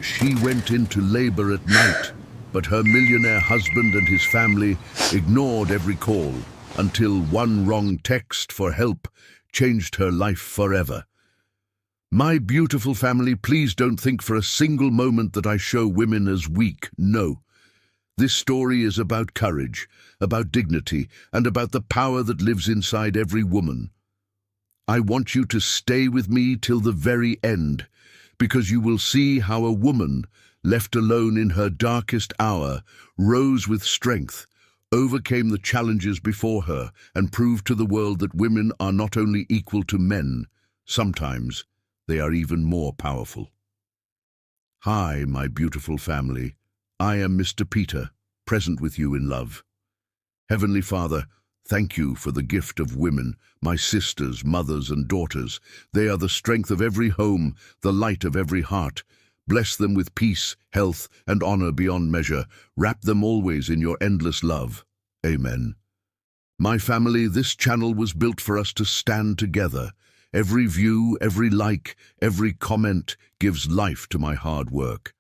She went into labor at night, but her millionaire husband and his family ignored every call until one wrong text for help changed her life forever. My beautiful family, please don't think for a single moment that I show women as weak. No. This story is about courage, about dignity, and about the power that lives inside every woman. I want you to stay with me till the very end, because you will see how a woman, left alone in her darkest hour, rose with strength, overcame the challenges before her, and proved to the world that women are not only equal to men, sometimes they are even more powerful. Hi, my beautiful family. I am Mr. Peter, present with you in love. Heavenly Father, thank you for the gift of women, my sisters, mothers, and daughters. They are the strength of every home, the light of every heart. Bless them with peace, health, and honor beyond measure. Wrap them always in your endless love. Amen. My family, this channel was built for us to stand together. Every view, every like, every comment gives life to my hard work.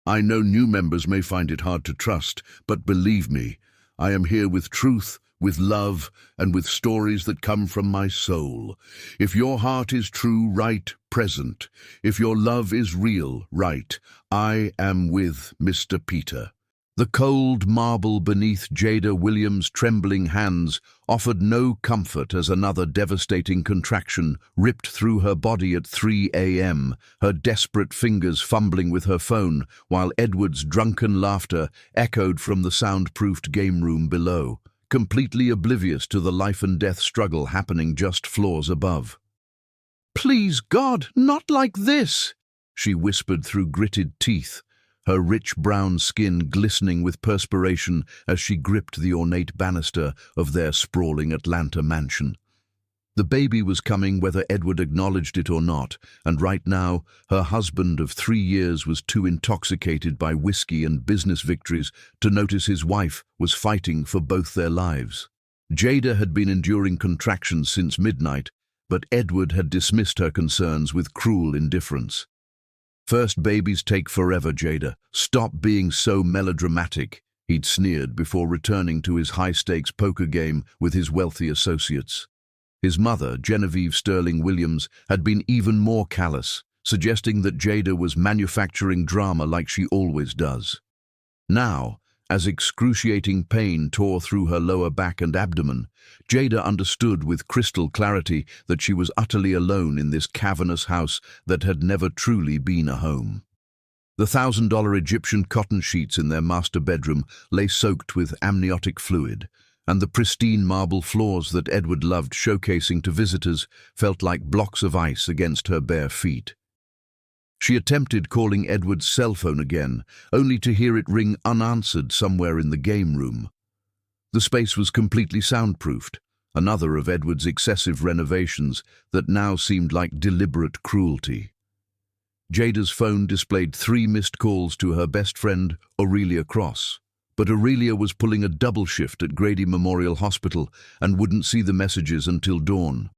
I know new members may find it hard to trust, but believe me, I am here with truth, with love, and with stories that come from my soul. If your heart is true, right, present. If your love is real, right, I am with Mr. Peter. The cold marble beneath Jada Williams' trembling hands offered no comfort as another devastating contraction ripped through her body at 3 a.m., her desperate fingers fumbling with her phone, while Edward's drunken laughter echoed from the soundproofed game room below, completely oblivious to the life-and-death struggle happening just floors above. "Please, God, not like this," she whispered through gritted teeth, her rich brown skin glistening with perspiration as she gripped the ornate banister of their sprawling Atlanta mansion. The baby was coming whether Edward acknowledged it or not, and right now, her husband of 3 years was too intoxicated by whiskey and business victories to notice his wife was fighting for both their lives. Jada had been enduring contractions since midnight, but Edward had dismissed her concerns with cruel indifference. "First babies take forever, Jada. Stop being so melodramatic," he'd sneered before returning to his high-stakes poker game with his wealthy associates. His mother, Genevieve Sterling Williams, had been even more callous, suggesting that Jada was manufacturing drama like she always does. Now, as excruciating pain tore through her lower back and abdomen, Jada understood with crystal clarity that she was utterly alone in this cavernous house that had never truly been a home. The $1,000 Egyptian cotton sheets in their master bedroom lay soaked with amniotic fluid, and the pristine marble floors that Edward loved showcasing to visitors felt like blocks of ice against her bare feet. She attempted calling Edward's cell phone again, only to hear it ring unanswered somewhere in the game room. The space was completely soundproofed, another of Edward's excessive renovations that now seemed like deliberate cruelty. Jada's phone displayed 3 missed calls to her best friend, Aurelia Cross, but Aurelia was pulling a double shift at Grady Memorial Hospital and wouldn't see the messages until dawn.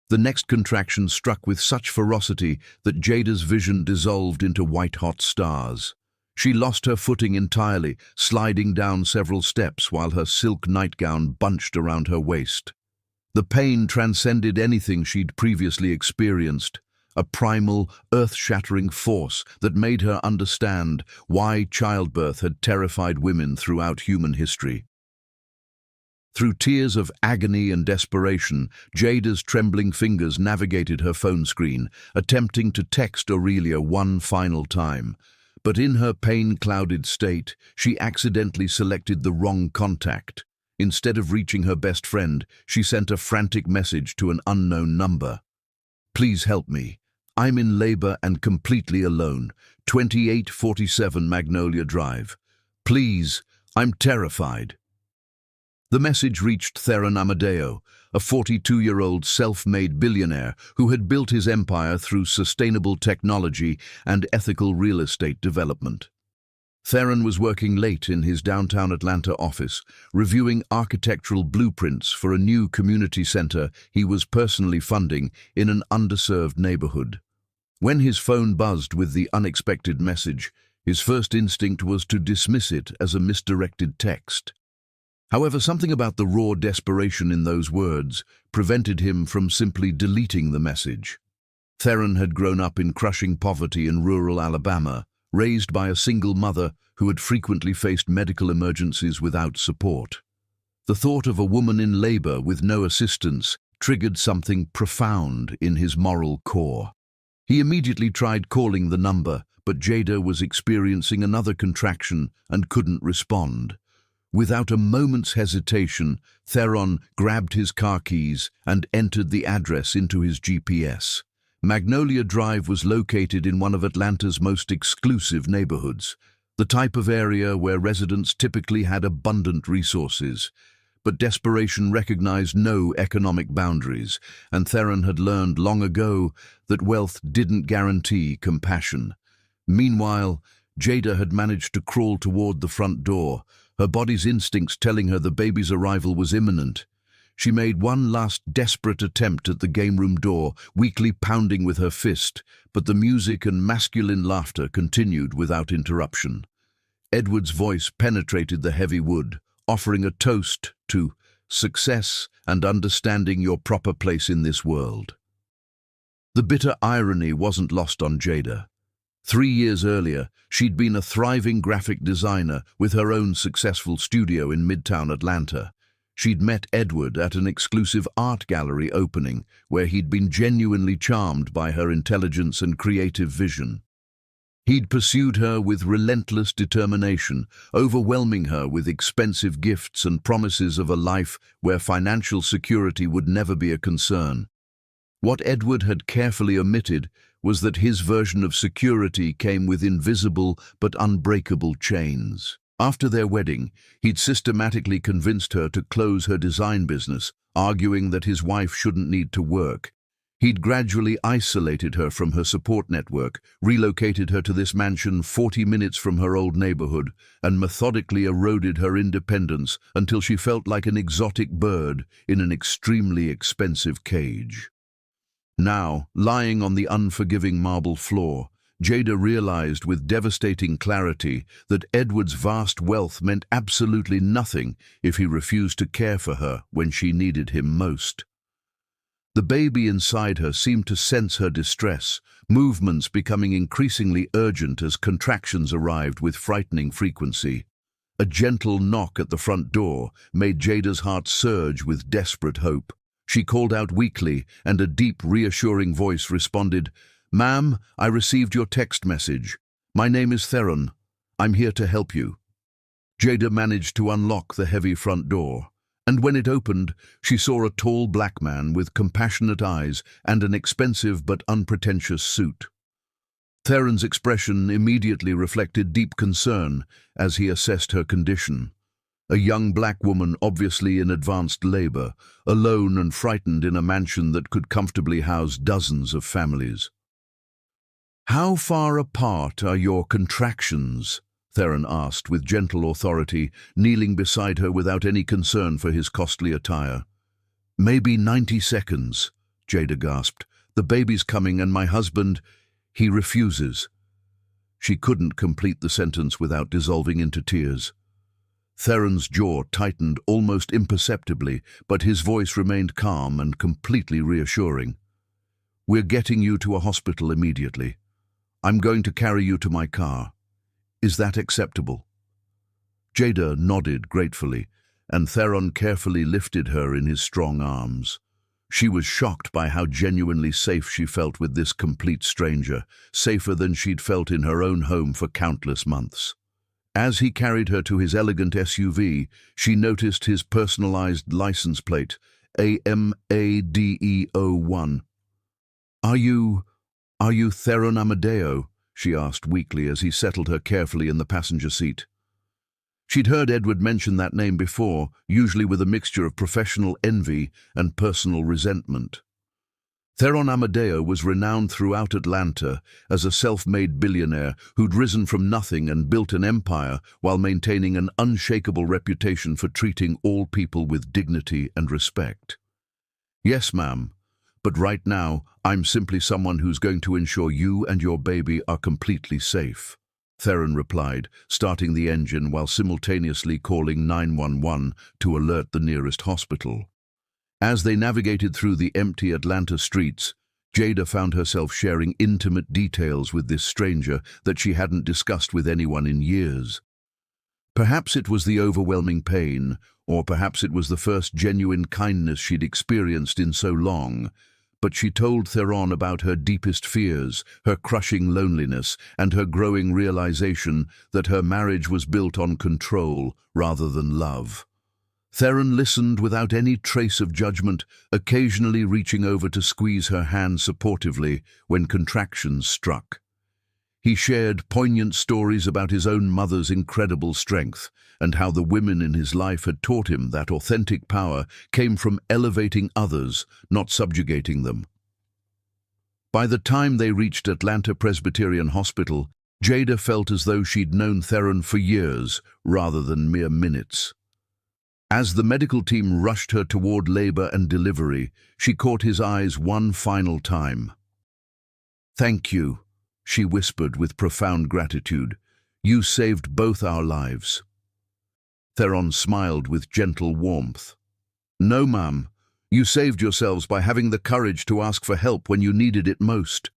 The next contraction struck with such ferocity that Jada's vision dissolved into white-hot stars. She lost her footing entirely, sliding down several steps while her silk nightgown bunched around her waist. The pain transcended anything she'd previously experienced, a primal, earth-shattering force that made her understand why childbirth had terrified women throughout human history. Through tears of agony and desperation, Jada's trembling fingers navigated her phone screen, attempting to text Aurelia one final time. But in her pain-clouded state, she accidentally selected the wrong contact. Instead of reaching her best friend, she sent a frantic message to an unknown number. "Please help me. I'm in labor and completely alone. 2847 Magnolia Drive. Please, I'm terrified." The message reached Theron Amadeo, a 42-year-old self-made billionaire who had built his empire through sustainable technology and ethical real estate development. Theron was working late in his downtown Atlanta office, reviewing architectural blueprints for a new community center he was personally funding in an underserved neighborhood. When his phone buzzed with the unexpected message, his first instinct was to dismiss it as a misdirected text. However, something about the raw desperation in those words prevented him from simply deleting the message. Theron had grown up in crushing poverty in rural Alabama, raised by a single mother who had frequently faced medical emergencies without support. The thought of a woman in labor with no assistance triggered something profound in his moral core. He immediately tried calling the number, but Jada was experiencing another contraction and couldn't respond. Without a moment's hesitation, Theron grabbed his car keys and entered the address into his GPS. Magnolia Drive was located in one of Atlanta's most exclusive neighborhoods, the type of area where residents typically had abundant resources. But desperation recognized no economic boundaries, and Theron had learned long ago that wealth didn't guarantee compassion. Meanwhile, Jada had managed to crawl toward the front door, her body's instincts telling her the baby's arrival was imminent. She made one last desperate attempt at the game room door, weakly pounding with her fist, but the music and masculine laughter continued without interruption. Edward's voice penetrated the heavy wood, offering a toast to success and understanding your proper place in this world. The bitter irony wasn't lost on Jada. 3 years earlier, she'd been a thriving graphic designer with her own successful studio in Midtown Atlanta. She'd met Edward at an exclusive art gallery opening, where he'd been genuinely charmed by her intelligence and creative vision. He'd pursued her with relentless determination, overwhelming her with expensive gifts and promises of a life where financial security would never be a concern. What Edward had carefully omitted was that his version of security came with invisible but unbreakable chains. After their wedding, he'd systematically convinced her to close her design business, arguing that his wife shouldn't need to work. He'd gradually isolated her from her support network, relocated her to this mansion 40 minutes from her old neighborhood, and methodically eroded her independence until she felt like an exotic bird in an extremely expensive cage. Now, lying on the unforgiving marble floor, Jada realized with devastating clarity that Edward's vast wealth meant absolutely nothing if he refused to care for her when she needed him most. The baby inside her seemed to sense her distress, movements becoming increasingly urgent as contractions arrived with frightening frequency. A gentle knock at the front door made Jada's heart surge with desperate hope. She called out weakly, and a deep, reassuring voice responded, "Ma'am, I received your text message. My name is Theron. I'm here to help you." Jada managed to unlock the heavy front door, and when it opened, she saw a tall black man with compassionate eyes and an expensive but unpretentious suit. Theron's expression immediately reflected deep concern as he assessed her condition. A young black woman obviously in advanced labor, alone and frightened in a mansion that could comfortably house dozens of families. "How far apart are your contractions?" Theron asked with gentle authority, kneeling beside her without any concern for his costly attire. "Maybe 90 seconds, Jada gasped. "The baby's coming and my husband, he refuses." She couldn't complete the sentence without dissolving into tears. Theron's jaw tightened almost imperceptibly, but his voice remained calm and completely reassuring. "We're getting you to a hospital immediately. I'm going to carry you to my car. Is that acceptable?" Jada nodded gratefully, and Theron carefully lifted her in his strong arms. She was shocked by how genuinely safe she felt with this complete stranger, safer than she'd felt in her own home for countless months. As he carried her to his elegant SUV, she noticed his personalized license plate, AMADEO1. Are you Theron Amadeo?" she asked weakly as he settled her carefully in the passenger seat. She'd heard Edward mention that name before, usually with a mixture of professional envy and personal resentment. Theron Amadeo was renowned throughout Atlanta as a self-made billionaire who'd risen from nothing and built an empire while maintaining an unshakable reputation for treating all people with dignity and respect. "Yes, ma'am, But right now, I'm simply someone who's going to ensure you and your baby are completely safe." Theron replied, starting the engine while simultaneously calling 911 to alert the nearest hospital. As they navigated through the empty Atlanta streets, Jada found herself sharing intimate details with this stranger that she hadn't discussed with anyone in years. Perhaps it was the overwhelming pain, or perhaps it was the first genuine kindness she'd experienced in so long, but she told Theron about her deepest fears, her crushing loneliness, and her growing realization that her marriage was built on control rather than love. Theron listened without any trace of judgment, occasionally reaching over to squeeze her hand supportively when contractions struck. He shared poignant stories about his own mother's incredible strength and how the women in his life had taught him that authentic power came from elevating others, not subjugating them. By the time they reached Atlanta Presbyterian Hospital, Jada felt as though she'd known Theron for years rather than mere minutes. As the medical team rushed her toward labor and delivery, she caught his eyes one final time. "Thank you," she whispered with profound gratitude. "You saved both our lives." Theron smiled with gentle warmth. "No, ma'am. You saved yourselves by having the courage to ask for help when you needed it most."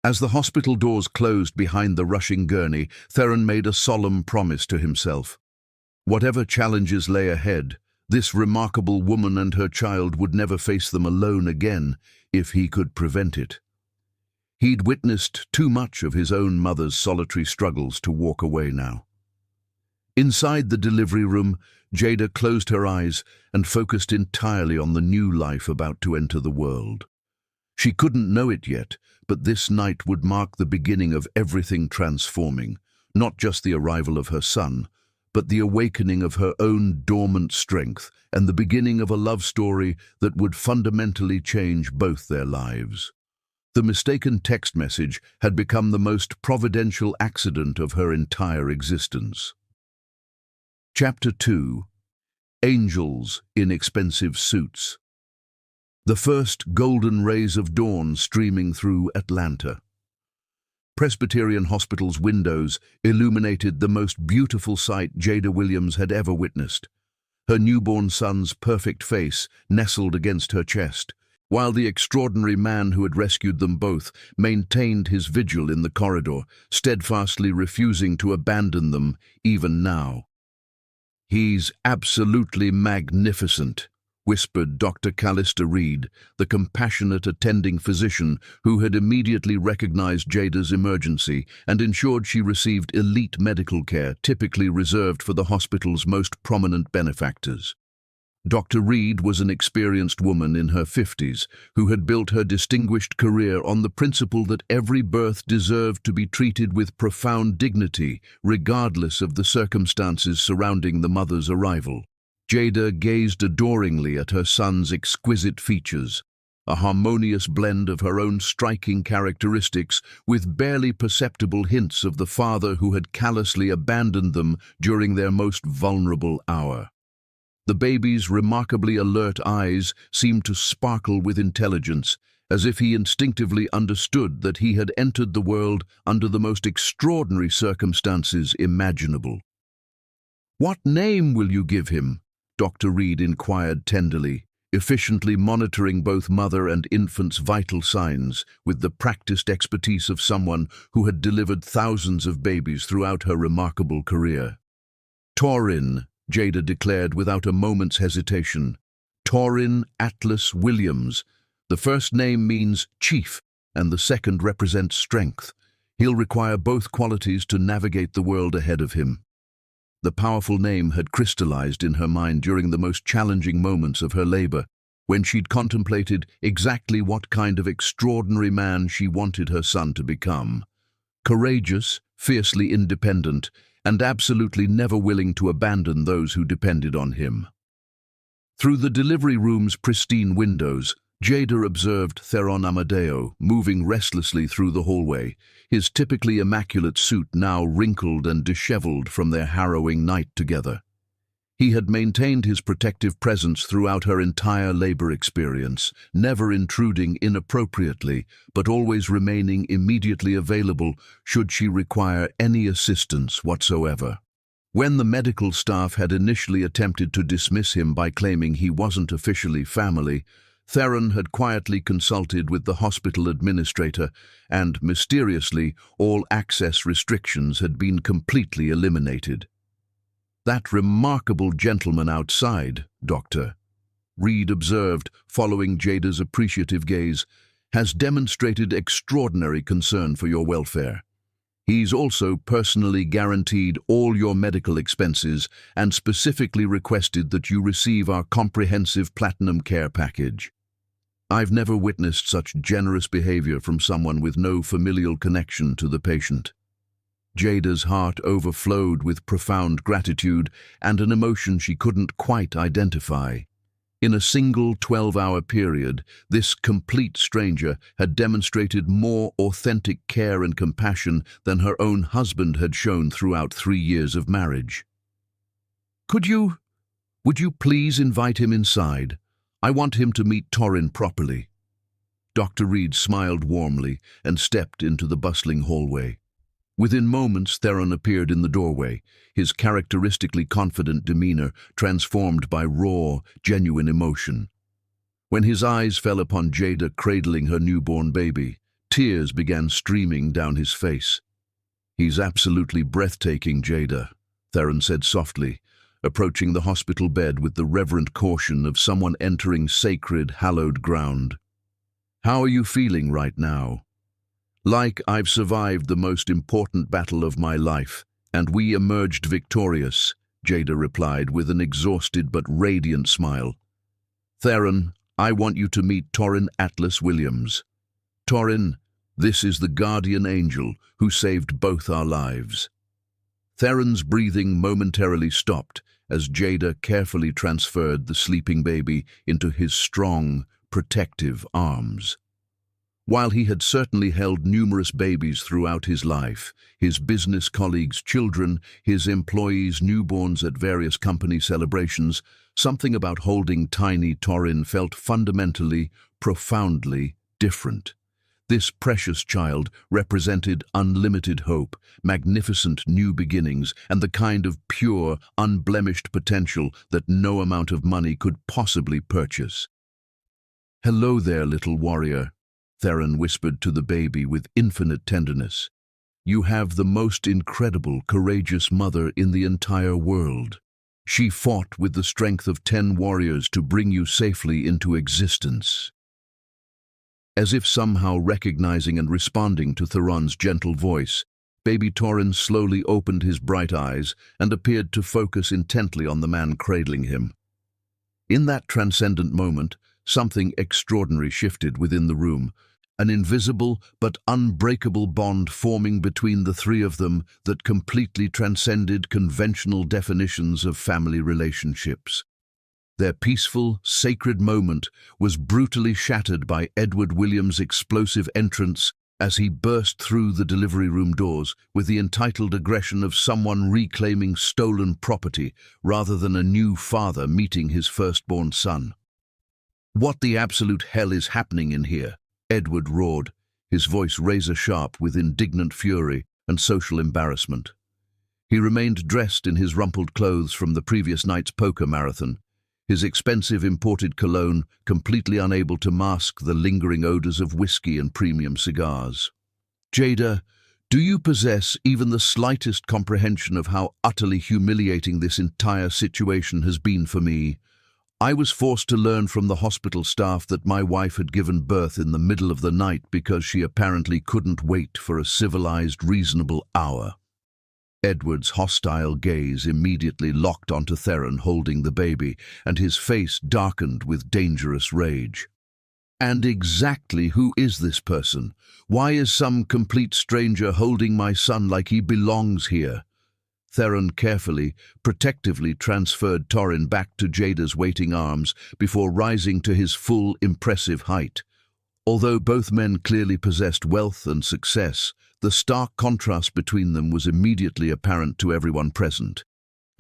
As the hospital doors closed behind the rushing gurney, Theron made a solemn promise to himself. Whatever challenges lay ahead, this remarkable woman and her child would never face them alone again if he could prevent it. He'd witnessed too much of his own mother's solitary struggles to walk away now. Inside the delivery room, Jada closed her eyes and focused entirely on the new life about to enter the world. She couldn't know it yet, but this night would mark the beginning of everything transforming, not just the arrival of her son, but the awakening of her own dormant strength and the beginning of a love story that would fundamentally change both their lives. The mistaken text message had become the most providential accident of her entire existence. Chapter 2. Angels in Expensive Suits. The first golden rays of dawn streaming through Atlanta. Presbyterian Hospital's windows illuminated the most beautiful sight Jada Williams had ever witnessed. Her newborn son's perfect face nestled against her chest, while the extraordinary man who had rescued them both maintained his vigil in the corridor, steadfastly refusing to abandon them even now. "He's absolutely magnificent," whispered Dr. Callista Reed, the compassionate attending physician who had immediately recognized Jada's emergency and ensured she received elite medical care typically reserved for the hospital's most prominent benefactors. Dr. Reed was an experienced woman in her 50s who had built her distinguished career on the principle that every birth deserved to be treated with profound dignity, regardless of the circumstances surrounding the mother's arrival. Jada gazed adoringly at her son's exquisite features, a harmonious blend of her own striking characteristics with barely perceptible hints of the father who had callously abandoned them during their most vulnerable hour. The baby's remarkably alert eyes seemed to sparkle with intelligence, as if he instinctively understood that he had entered the world under the most extraordinary circumstances imaginable. "What name will you give him?" Dr. Reed inquired tenderly, efficiently monitoring both mother and infant's vital signs with the practiced expertise of someone who had delivered thousands of babies throughout her remarkable career. "Torin," Jada declared without a moment's hesitation. "Torin Atlas Williams. The first name means chief, and the second represents strength. He'll require both qualities to navigate the world ahead of him." The powerful name had crystallized in her mind during the most challenging moments of her labor, when she'd contemplated exactly what kind of extraordinary man she wanted her son to become. Courageous, fiercely independent, and absolutely never willing to abandon those who depended on him. Through the delivery room's pristine windows, Jada observed Theron Amadeo moving restlessly through the hallway, his typically immaculate suit now wrinkled and disheveled from their harrowing night together. He had maintained his protective presence throughout her entire labor experience, never intruding inappropriately, but always remaining immediately available should she require any assistance whatsoever. When the medical staff had initially attempted to dismiss him by claiming he wasn't officially family, Theron had quietly consulted with the hospital administrator, and mysteriously, all access restrictions had been completely eliminated. "That remarkable gentleman outside, Doctor," Reed observed, following Jada's appreciative gaze, "has demonstrated extraordinary concern for your welfare. He's also personally guaranteed all your medical expenses and specifically requested that you receive our comprehensive Platinum Care package. I've never witnessed such generous behavior from someone with no familial connection to the patient." Jada's heart overflowed with profound gratitude and an emotion she couldn't quite identify. In a single 12-hour period, this complete stranger had demonstrated more authentic care and compassion than her own husband had shown throughout 3 years of marriage. Would you please invite him inside? I want him to meet Torin properly." Dr. Reed smiled warmly and stepped into the bustling hallway. Within moments, Theron appeared in the doorway, his characteristically confident demeanor transformed by raw, genuine emotion. When his eyes fell upon Jada cradling her newborn baby, tears began streaming down his face. "He's absolutely breathtaking, Jada," Theron said softly, approaching the hospital bed with the reverent caution of someone entering sacred, hallowed ground. "How are you feeling right now?" "Like I've survived the most important battle of my life, and we emerged victorious," Jada replied with an exhausted but radiant smile. "Theron, I want you to meet Torin Atlas Williams. Torin, this is the guardian angel who saved both our lives." Theron's breathing momentarily stopped as Jada carefully transferred the sleeping baby into his strong, protective arms. While he had certainly held numerous babies throughout his life, his business colleagues' children, his employees' newborns at various company celebrations, something about holding tiny Torin felt fundamentally, profoundly different. This precious child represented unlimited hope, magnificent new beginnings, and the kind of pure, unblemished potential that no amount of money could possibly purchase. "Hello there, little warrior," Theron whispered to the baby with infinite tenderness. "You have the most incredible, courageous mother in the entire world. She fought with the strength of 10 warriors to bring you safely into existence." As if somehow recognizing and responding to Theron's gentle voice, baby Torin slowly opened his bright eyes and appeared to focus intently on the man cradling him. In that transcendent moment, something extraordinary shifted within the room, an invisible but unbreakable bond forming between the three of them that completely transcended conventional definitions of family relationships. Their peaceful, sacred moment was brutally shattered by Edward Williams' explosive entrance as he burst through the delivery room doors with the entitled aggression of someone reclaiming stolen property rather than a new father meeting his firstborn son. "What the absolute hell is happening in here?" Edward roared, his voice razor-sharp with indignant fury and social embarrassment. He remained dressed in his rumpled clothes from the previous night's poker marathon, his expensive imported cologne completely unable to mask the lingering odors of whiskey and premium cigars. "Jada, do you possess even the slightest comprehension of how utterly humiliating this entire situation has been for me? I was forced to learn from the hospital staff that my wife had given birth in the middle of the night because she apparently couldn't wait for a civilized, reasonable hour." Edward's hostile gaze immediately locked onto Theron holding the baby, and his face darkened with dangerous rage. "And exactly who is this person? Why is some complete stranger holding my son like he belongs here?" Theron carefully, protectively transferred Torin back to Jada's waiting arms before rising to his full, impressive height. Although both men clearly possessed wealth and success, the stark contrast between them was immediately apparent to everyone present.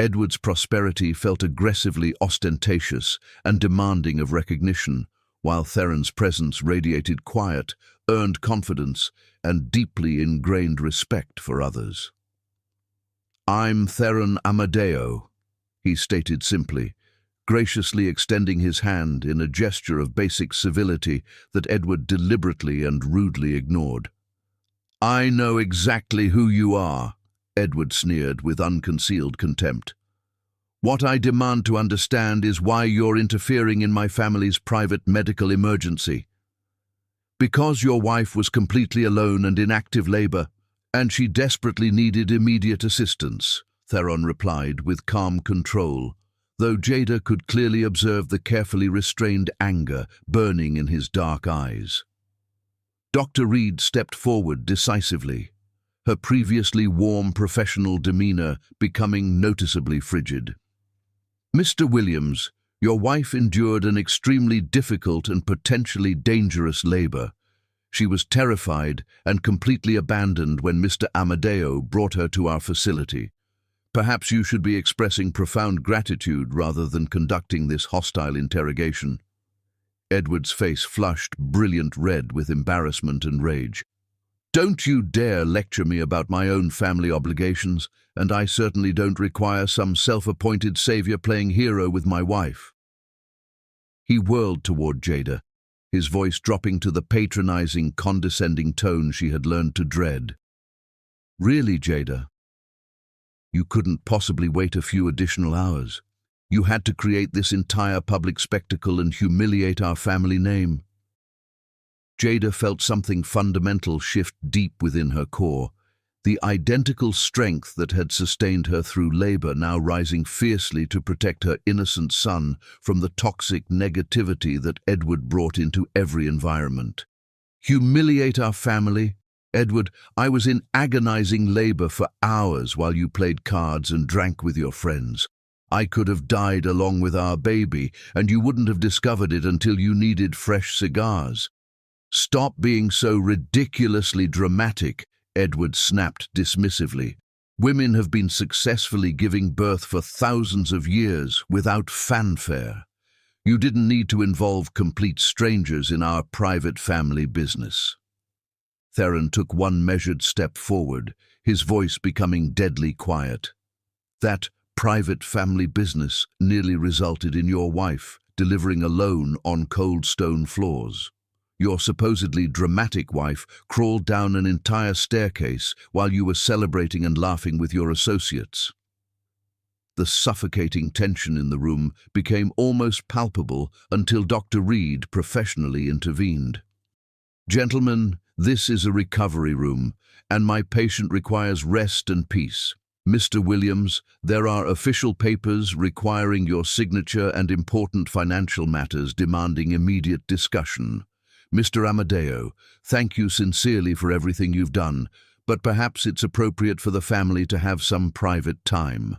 Edward's prosperity felt aggressively ostentatious and demanding of recognition, while Theron's presence radiated quiet, earned confidence, and deeply ingrained respect for others. "I'm Theron Amadeo," he stated simply, graciously extending his hand in a gesture of basic civility that Edward deliberately and rudely ignored. "I know exactly who you are," Edward sneered with unconcealed contempt. "What I demand to understand is why you're interfering in my family's private medical emergency." "Because your wife was completely alone and in active labor, and she desperately needed immediate assistance," Theron replied with calm control, though Jada could clearly observe the carefully restrained anger burning in his dark eyes. Dr. Reed stepped forward decisively, her previously warm professional demeanor becoming noticeably frigid. "Mr. Williams, your wife endured an extremely difficult and potentially dangerous labor. She was terrified and completely abandoned when Mr. Amadeo brought her to our facility. Perhaps you should be expressing profound gratitude rather than conducting this hostile interrogation." Edward's face flushed brilliant red with embarrassment and rage. "Don't you dare lecture me about my own family obligations, and I certainly don't require some self-appointed savior playing hero with my wife." He whirled toward Jada, his voice dropping to the patronizing, condescending tone she had learned to dread. "Really, Jada? You couldn't possibly wait a few additional hours. You had to create this entire public spectacle and humiliate our family name." Jada felt something fundamental shift deep within her core, the identical strength that had sustained her through labor now rising fiercely to protect her innocent son from the toxic negativity that Edward brought into every environment. "Humiliate our family? Edward, I was in agonizing labor for hours while you played cards and drank with your friends. I could have died along with our baby, and you wouldn't have discovered it until you needed fresh cigars." "Stop being so ridiculously dramatic," Edward snapped dismissively. "Women have been successfully giving birth for thousands of years without fanfare. You didn't need to involve complete strangers in our private family business." Theron took one measured step forward, his voice becoming deadly quiet. "That private family business nearly resulted in your wife delivering alone on cold stone floors. Your supposedly dramatic wife crawled down an entire staircase while you were celebrating and laughing with your associates." The suffocating tension in the room became almost palpable until Dr. Reed professionally intervened. "Gentlemen, this is a recovery room, and my patient requires rest and peace. Mr. Williams, there are official papers requiring your signature and important financial matters demanding immediate discussion. Mr. Amadeo, thank you sincerely for everything you've done, but perhaps it's appropriate for the family to have some private time."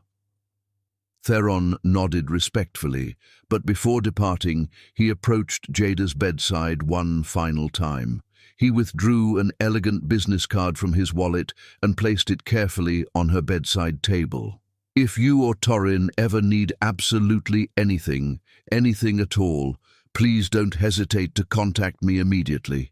Theron nodded respectfully, but before departing, he approached Jada's bedside one final time. He withdrew an elegant business card from his wallet and placed it carefully on her bedside table. "If you or Torin ever need absolutely anything at all, please don't hesitate to contact me immediately."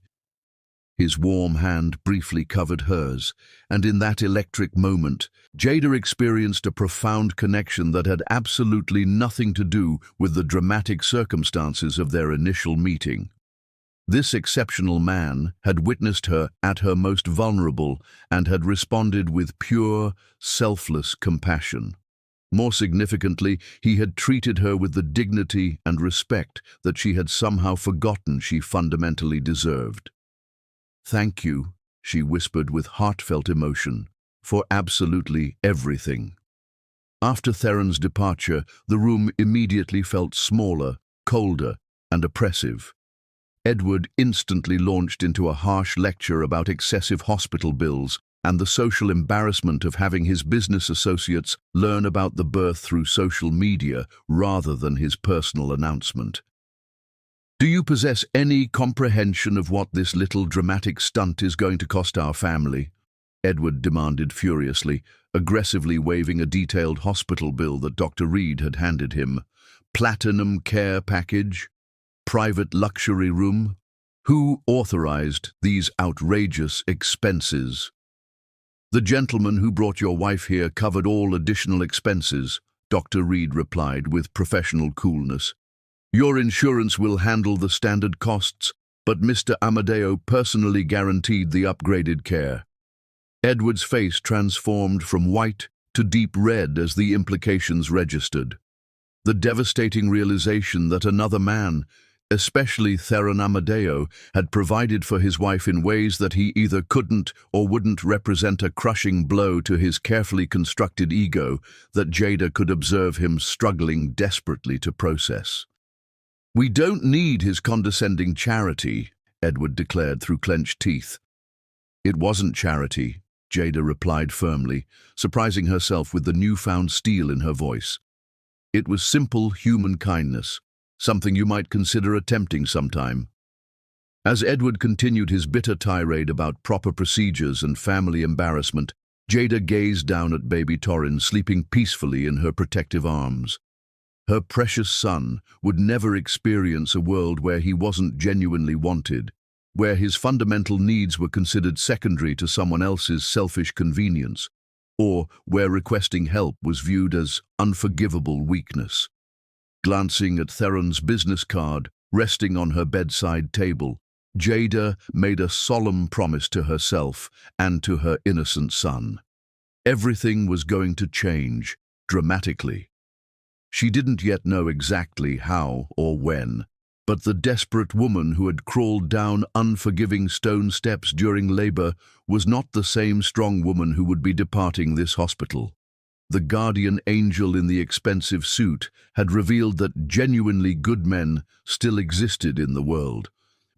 His warm hand briefly covered hers, and in that electric moment, Jada experienced a profound connection that had absolutely nothing to do with the dramatic circumstances of their initial meeting. This exceptional man had witnessed her at her most vulnerable and had responded with pure, selfless compassion. More significantly, he had treated her with the dignity and respect that she had somehow forgotten she fundamentally deserved. "Thank you," she whispered with heartfelt emotion, "for absolutely everything." After Theron's departure, the room immediately felt smaller, colder, and oppressive. Edward instantly launched into a harsh lecture about excessive hospital bills and the social embarrassment of having his business associates learn about the birth through social media rather than his personal announcement. "Do you possess any comprehension of what this little dramatic stunt is going to cost our family?" Edward demanded furiously, aggressively waving a detailed hospital bill that Dr. Reed had handed him. Platinum care package? Private luxury room? Who authorized these outrageous expenses? The gentleman who brought your wife here covered all additional expenses, Dr. Reed replied with professional coolness. Your insurance will handle the standard costs, but Mr. Amadeo personally guaranteed the upgraded care. Edward's face transformed from white to deep red as the implications registered. The devastating realization that another man, especially Theron Amadeo, had provided for his wife in ways that he either couldn't or wouldn't represent a crushing blow to his carefully constructed ego that Jada could observe him struggling desperately to process. We don't need his condescending charity, Edward declared through clenched teeth. It wasn't charity, Jada replied firmly, surprising herself with the newfound steel in her voice. It was simple human kindness, something you might consider attempting sometime. As Edward continued his bitter tirade about proper procedures and family embarrassment, Jada gazed down at baby Torrin sleeping peacefully in her protective arms. Her precious son would never experience a world where he wasn't genuinely wanted, where his fundamental needs were considered secondary to someone else's selfish convenience, or where requesting help was viewed as unforgivable weakness. Glancing at Theron's business card resting on her bedside table, Jada made a solemn promise to herself and to her innocent son. Everything was going to change, dramatically. She didn't yet know exactly how or when, but the desperate woman who had crawled down unforgiving stone steps during labor was not the same strong woman who would be departing this hospital. The guardian angel in the expensive suit had revealed that genuinely good men still existed in the world.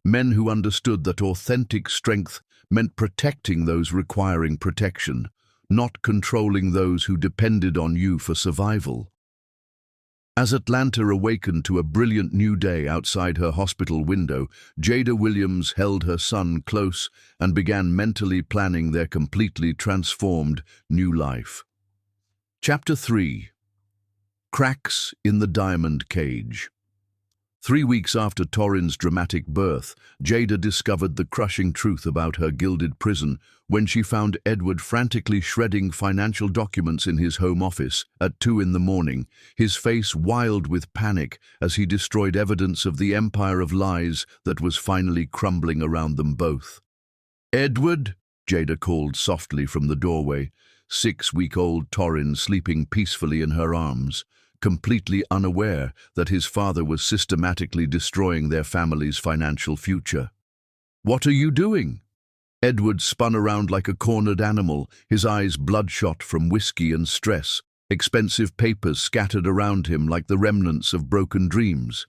Men who understood that authentic strength meant protecting those requiring protection, not controlling those who depended on you for survival. As Atlanta awakened to a brilliant new day outside her hospital window, Jada Williams held her son close and began mentally planning their completely transformed new life. Chapter 3. Cracks in the Diamond Cage. 3 weeks after Torrin's dramatic birth, Jada discovered the crushing truth about her gilded prison when she found Edward frantically shredding financial documents in his home office at 2 in the morning, his face wild with panic as he destroyed evidence of the empire of lies that was finally crumbling around them both. "Edward," Jada called softly from the doorway, 6-week-old Torrin sleeping peacefully in her arms, completely unaware that his father was systematically destroying their family's financial future. "What are you doing?" Edward spun around like a cornered animal, his eyes bloodshot from whiskey and stress, expensive papers scattered around him like the remnants of broken dreams.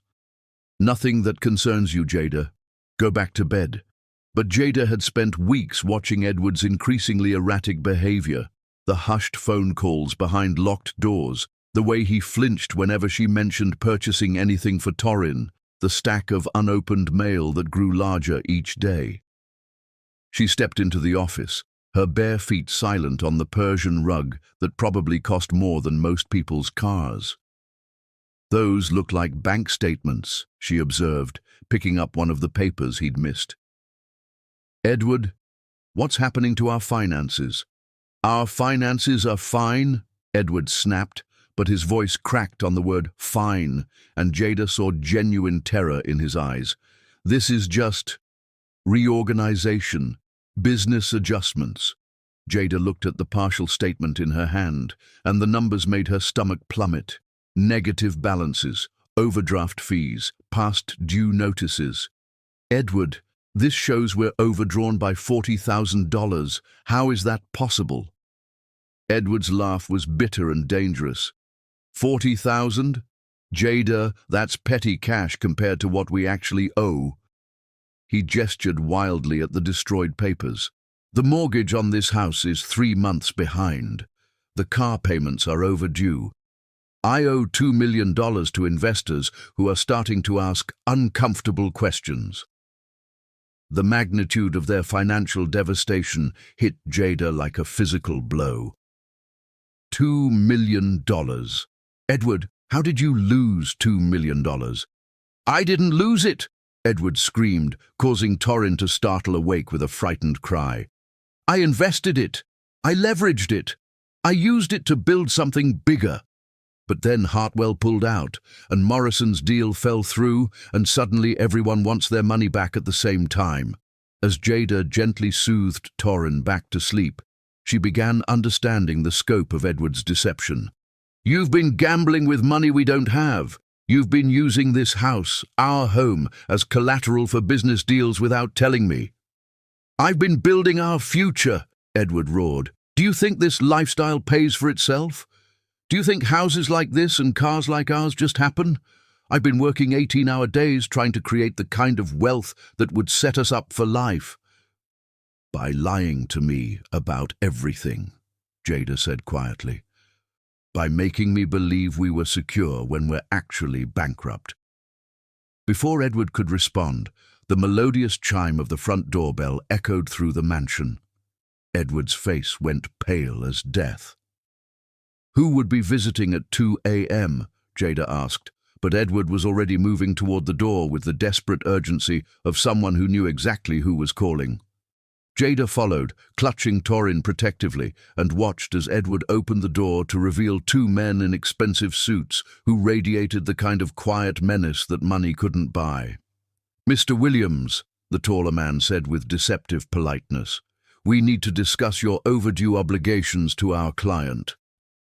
"Nothing that concerns you, Jada. Go back to bed." But Jada had spent weeks watching Edward's increasingly erratic behavior, the hushed phone calls behind locked doors, the way he flinched whenever she mentioned purchasing anything for Torrin, the stack of unopened mail that grew larger each day. She stepped into the office, her bare feet silent on the Persian rug that probably cost more than most people's cars. "Those look like bank statements," she observed, picking up one of the papers he'd missed. "Edward, what's happening to our finances?" "Our finances are fine," Edward snapped, but his voice cracked on the word fine, and Jada saw genuine terror in his eyes. "This is just reorganization, business adjustments." Jada looked at the partial statement in her hand, and the numbers made her stomach plummet. Negative balances, overdraft fees, past due notices. "Edward, this shows we're overdrawn by $40,000. How is that possible?" Edward's laugh was bitter and dangerous. "40,000? Jada, that's petty cash compared to what we actually owe." He gestured wildly at the destroyed papers. "The mortgage on this house is 3 months behind. The car payments are overdue. I owe $2 million to investors who are starting to ask uncomfortable questions." The magnitude of their financial devastation hit Jada like a physical blow. $2 million. Edward, how did you lose $2 million? I didn't lose it, Edward screamed, causing Torrin to startle awake with a frightened cry. I invested it. I leveraged it. I used it to build something bigger. But then Hartwell pulled out, and Morrison's deal fell through, and suddenly everyone wants their money back at the same time. As Jada gently soothed Torrin back to sleep, she began understanding the scope of Edward's deception. You've been gambling with money we don't have. You've been using this house, our home, as collateral for business deals without telling me. I've been building our future, Edward roared. Do you think this lifestyle pays for itself? Do you think houses like this and cars like ours just happen? I've been working 18-hour days trying to create the kind of wealth that would set us up for life. By lying to me about everything, Jada said quietly. By making me believe we were secure when we're actually bankrupt. Before Edward could respond, the melodious chime of the front doorbell echoed through the mansion. Edward's face went pale as death. Who would be visiting at 2 a.m., Jada asked, but Edward was already moving toward the door with the desperate urgency of someone who knew exactly who was calling. Jada followed, clutching Torrin protectively, and watched as Edward opened the door to reveal two men in expensive suits who radiated the kind of quiet menace that money couldn't buy. Mr. Williams, the taller man said with deceptive politeness, we need to discuss your overdue obligations to our client.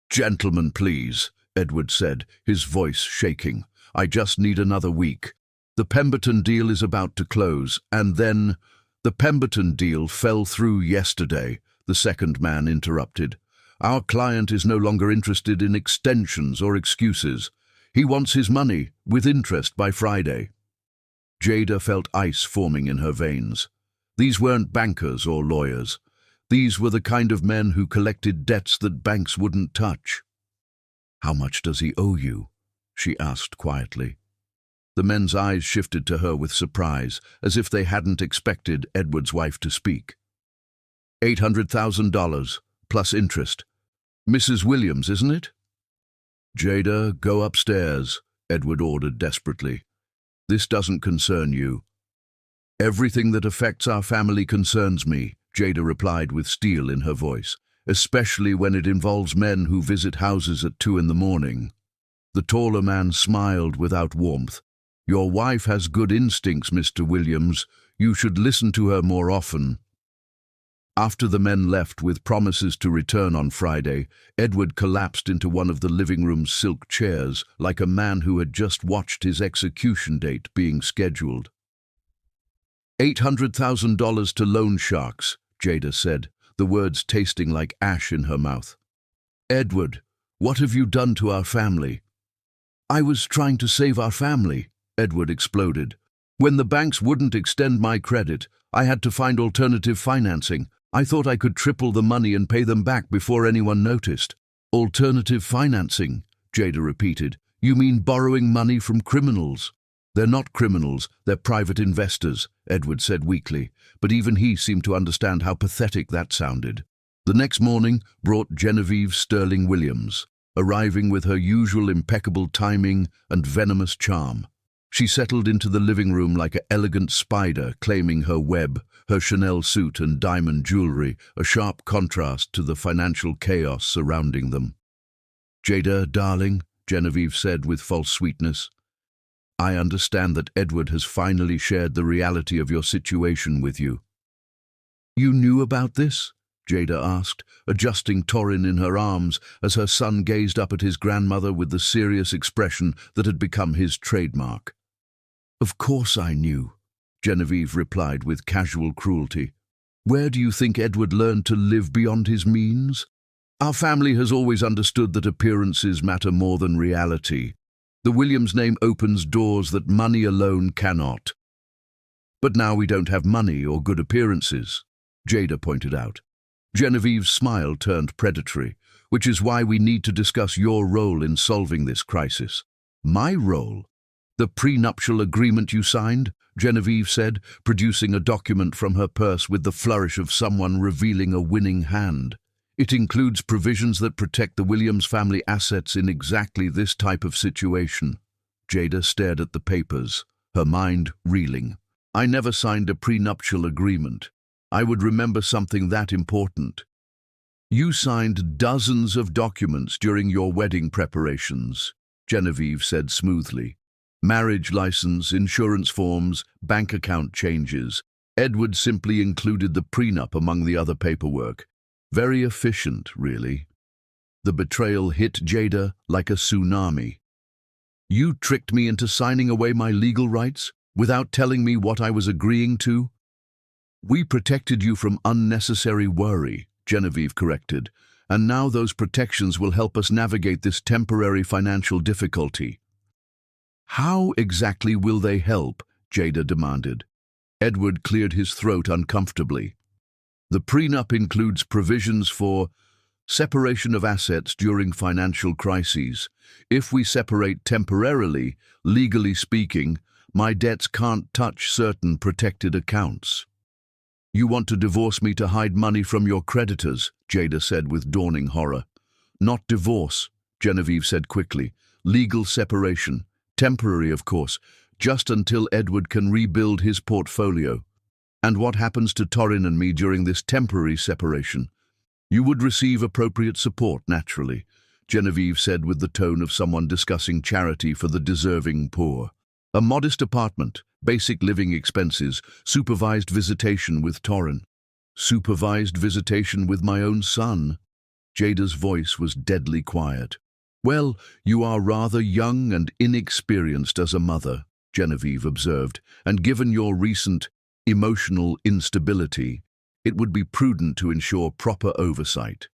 Gentlemen, please, Edward said, his voice shaking. I just need another week. The Pemberton deal is about to close, and then... The Pemberton deal fell through yesterday, the second man interrupted. Our client is no longer interested in extensions or excuses. He wants his money, with interest, by Friday. Jada felt ice forming in her veins. These weren't bankers or lawyers. These were the kind of men who collected debts that banks wouldn't touch. How much does he owe you? She asked quietly. The men's eyes shifted to her with surprise, as if they hadn't expected Edward's wife to speak. $800,000, plus interest. Mrs. Williams, isn't it? Jada, go upstairs, Edward ordered desperately. This doesn't concern you. Everything that affects our family concerns me, Jada replied with steel in her voice, especially when it involves men who visit houses at 2 a.m. The taller man smiled without warmth. Your wife has good instincts, Mr. Williams. You should listen to her more often. After the men left with promises to return on Friday, Edward collapsed into one of the living room's silk chairs, like a man who had just watched his execution date being scheduled. $800,000 to loan sharks, Jada said, the words tasting like ash in her mouth. Edward, what have you done to our family? I was trying to save our family, Edward exploded. When the banks wouldn't extend my credit, I had to find alternative financing. I thought I could triple the money and pay them back before anyone noticed. Alternative financing, Jada repeated. You mean borrowing money from criminals? They're not criminals, they're private investors, Edward said weakly, but even he seemed to understand how pathetic that sounded. The next morning brought Genevieve Sterling Williams, arriving with her usual impeccable timing and venomous charm. She settled into the living room like an elegant spider, claiming her web, her Chanel suit and diamond jewelry, a sharp contrast to the financial chaos surrounding them. Jada, darling, Genevieve said with false sweetness, I understand that Edward has finally shared the reality of your situation with you. You knew about this? Jada asked, adjusting Torrin in her arms as her son gazed up at his grandmother with the serious expression that had become his trademark. Of course I knew, Genevieve replied with casual cruelty. Where do you think Edward learned to live beyond his means? Our family has always understood that appearances matter more than reality. The Williams name opens doors that money alone cannot. But now we don't have money or good appearances, Jada pointed out. Genevieve's smile turned predatory, which is why we need to discuss your role in solving this crisis. My role? The prenuptial agreement you signed? Genevieve said, producing a document from her purse with the flourish of someone revealing a winning hand. It includes provisions that protect the Williams family assets in exactly this type of situation. Jada stared at the papers, her mind reeling. I never signed a prenuptial agreement. I would remember something that important. You signed dozens of documents during your wedding preparations, Genevieve said smoothly. Marriage license, insurance forms, bank account changes. Edward simply included the prenup among the other paperwork. Very efficient, really. The betrayal hit Jada like a tsunami. You tricked me into signing away my legal rights without telling me what I was agreeing to? We protected you from unnecessary worry, Genevieve corrected, and now those protections will help us navigate this temporary financial difficulty. How exactly will they help? Jada demanded. Edward cleared his throat uncomfortably. The prenup includes provisions for separation of assets during financial crises. If we separate temporarily, legally speaking, my debts can't touch certain protected accounts. You want to divorce me to hide money from your creditors, Jada said with dawning horror. Not divorce, Genevieve said quickly. Legal separation. Temporary, of course, just until Edward can rebuild his portfolio. And what happens to Torin and me during this temporary separation? You would receive appropriate support, naturally, Genevieve said with the tone of someone discussing charity for the deserving poor. A modest apartment, basic living expenses, supervised visitation with Torin. Supervised visitation with my own son? Jada's voice was deadly quiet. Well, you are rather young and inexperienced as a mother, Genevieve observed, and given your recent emotional instability, it would be prudent to ensure proper oversight.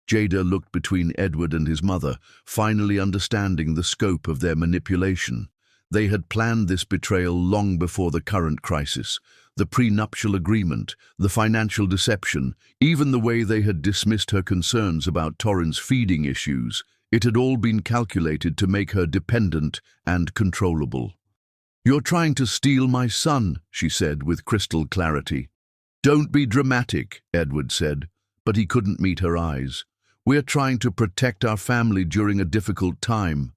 Jada looked between Edward and his mother, finally understanding the scope of their manipulation. They had planned this betrayal long before the current crisis. The prenuptial agreement, the financial deception, even the way they had dismissed her concerns about Torin's feeding issues, it had all been calculated to make her dependent and controllable. You're trying to steal my son, she said with crystal clarity. Don't be dramatic, Edward said, but he couldn't meet her eyes. We're trying to protect our family during a difficult time.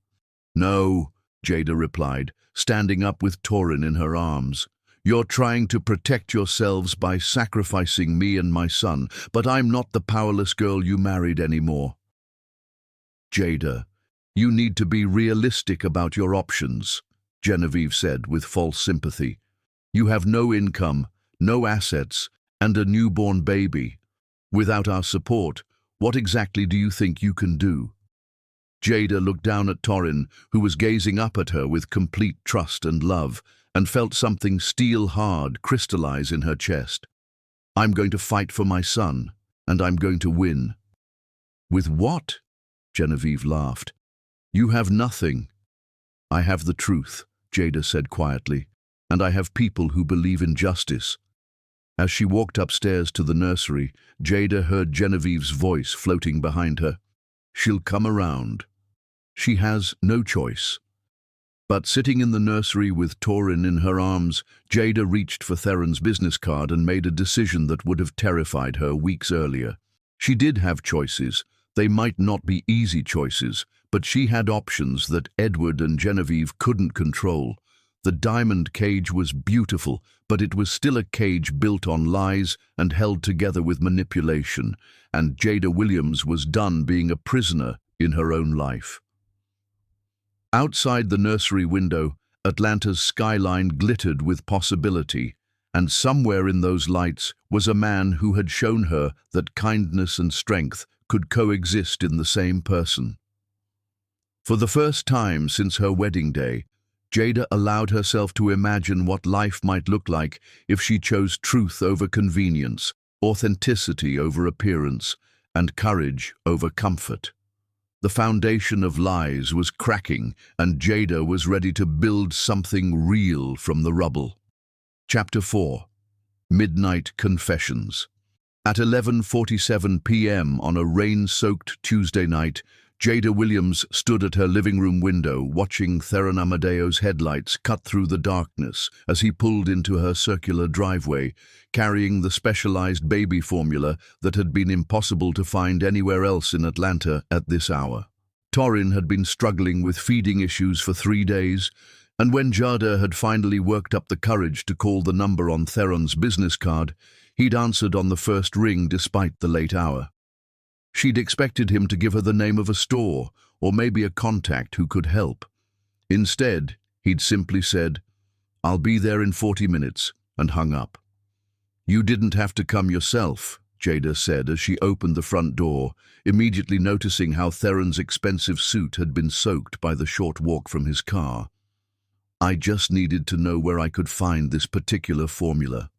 No, Jada replied, standing up with Torin in her arms. You're trying to protect yourselves by sacrificing me and my son, but I'm not the powerless girl you married anymore. Jada, you need to be realistic about your options, Genevieve said with false sympathy. You have no income, no assets, and a newborn baby. Without our support, what exactly do you think you can do? Jada looked down at Torin, who was gazing up at her with complete trust and love, and felt something steel-hard crystallize in her chest. I'm going to fight for my son, and I'm going to win. With what? Genevieve laughed. You have nothing. I have the truth, Jada said quietly, and I have people who believe in justice. As she walked upstairs to the nursery, Jada heard Genevieve's voice floating behind her. She'll come around. She has no choice. But sitting in the nursery with Torin in her arms, Jada reached for Theron's business card and made a decision that would have terrified her weeks earlier. She did have choices. They might not be easy choices, but she had options that Edward and Genevieve couldn't control. The diamond cage was beautiful, but it was still a cage built on lies and held together with manipulation, and Jada Williams was done being a prisoner in her own life. Outside the nursery window, Atlanta's skyline glittered with possibility, and somewhere in those lights was a man who had shown her that kindness and strength could coexist in the same person. For the first time since her wedding day, Jada allowed herself to imagine what life might look like if she chose truth over convenience, authenticity over appearance, and courage over comfort. The foundation of lies was cracking, and Jada was ready to build something real from the rubble. Chapter 4. Midnight Confessions. At 11:47 p.m. on a rain-soaked Tuesday night, Jada Williams stood at her living room window, watching Theron Amadeo's headlights cut through the darkness as he pulled into her circular driveway, carrying the specialized baby formula that had been impossible to find anywhere else in Atlanta at this hour. Torin had been struggling with feeding issues for 3 days, and when Jada had finally worked up the courage to call the number on Theron's business card, he'd answered on the first ring despite the late hour. She'd expected him to give her the name of a store or maybe a contact who could help. Instead, he'd simply said, "I'll be there in 40 minutes," and hung up. "You didn't have to come yourself," Jada said as she opened the front door, immediately noticing how Theron's expensive suit had been soaked by the short walk from his car. "I just needed to know where I could find this particular formula."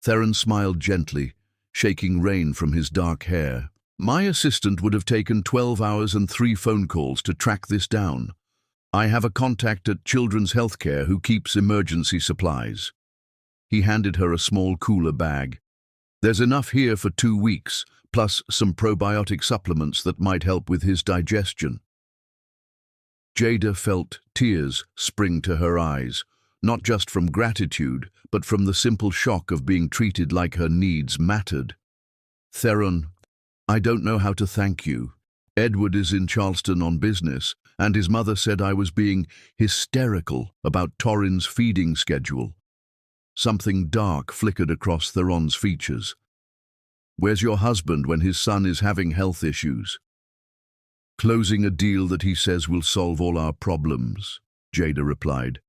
Theron smiled gently, shaking rain from his dark hair. "My assistant would have taken 12 hours and 3 phone calls to track this down. I have a contact at Children's Healthcare who keeps emergency supplies." He handed her a small cooler bag. "There's enough here for 2 weeks, plus some probiotic supplements that might help with his digestion." Jada felt tears spring to her eyes, not just from gratitude, but from the simple shock of being treated like her needs mattered. "Theron, I don't know how to thank you. Edward is in Charleston on business, and his mother said I was being hysterical about Torin's feeding schedule." Something dark flickered across Theron's features. "Where's your husband when his son is having health issues?" "Closing a deal that he says will solve all our problems," Jada replied,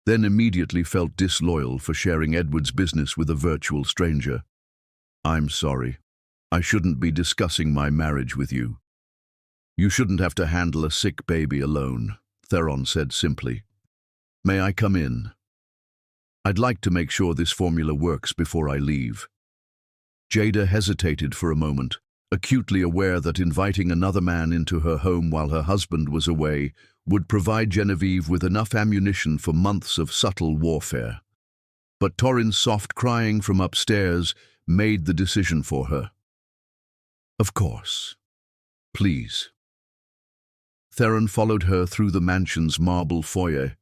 then immediately felt disloyal for sharing Edward's business with a virtual stranger. "I'm sorry. I shouldn't be discussing my marriage with you." "You shouldn't have to handle a sick baby alone," Theron said simply. "May I come in? I'd like to make sure this formula works before I leave." Jada hesitated for a moment, acutely aware that inviting another man into her home while her husband was away would provide Genevieve with enough ammunition for months of subtle warfare. But Torin's soft crying from upstairs made the decision for her. "Of course. Please." Theron followed her through the mansion's marble foyer,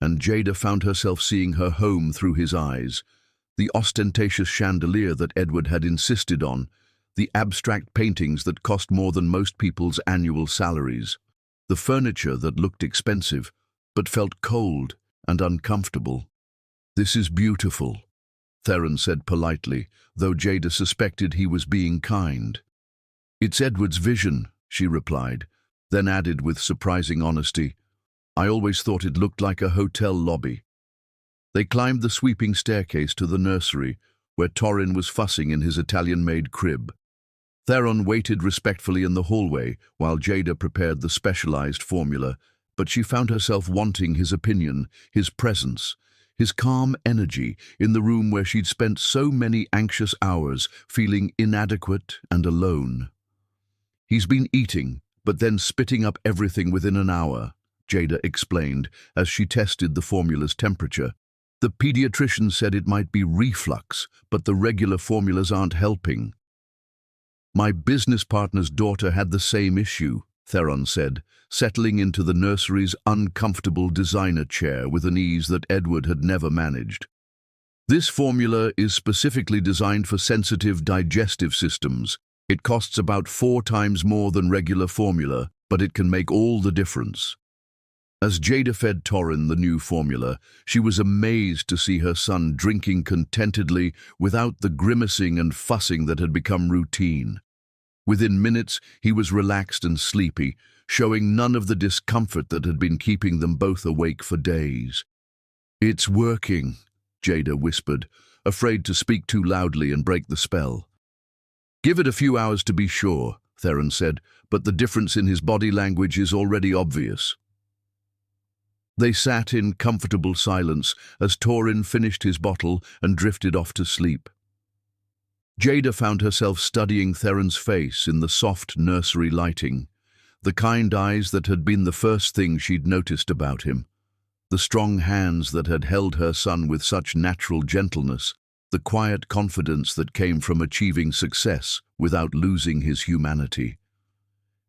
and Jada found herself seeing her home through his eyes, the ostentatious chandelier that Edward had insisted on, the abstract paintings that cost more than most people's annual salaries, the furniture that looked expensive but felt cold and uncomfortable. "This is beautiful," Theron said politely, though Jada suspected he was being kind. "It's Edward's vision," she replied, then added with surprising honesty, "I always thought it looked like a hotel lobby." They climbed the sweeping staircase to the nursery, where Torin was fussing in his Italian-made crib. Theron waited respectfully in the hallway while Jada prepared the specialized formula, but she found herself wanting his opinion, his presence, his calm energy in the room where she'd spent so many anxious hours feeling inadequate and alone. "He's been eating, but then spitting up everything within an hour," Jada explained as she tested the formula's temperature. "The pediatrician said it might be reflux, but the regular formulas aren't helping." "My business partner's daughter had the same issue," Theron said, settling into the nursery's uncomfortable designer chair with an ease that Edward had never managed. "This formula is specifically designed for sensitive digestive systems. It costs about 4 times more than regular formula, but it can make all the difference." As Jada fed Torin the new formula, she was amazed to see her son drinking contentedly without the grimacing and fussing that had become routine. Within minutes, he was relaxed and sleepy, showing none of the discomfort that had been keeping them both awake for days. "It's working," Jada whispered, afraid to speak too loudly and break the spell. "Give it a few hours to be sure," Theron said, "but the difference in his body language is already obvious." They sat in comfortable silence as Torin finished his bottle and drifted off to sleep. Jada found herself studying Theron's face in the soft nursery lighting, the kind eyes that had been the first thing she'd noticed about him, the strong hands that had held her son with such natural gentleness, the quiet confidence that came from achieving success without losing his humanity.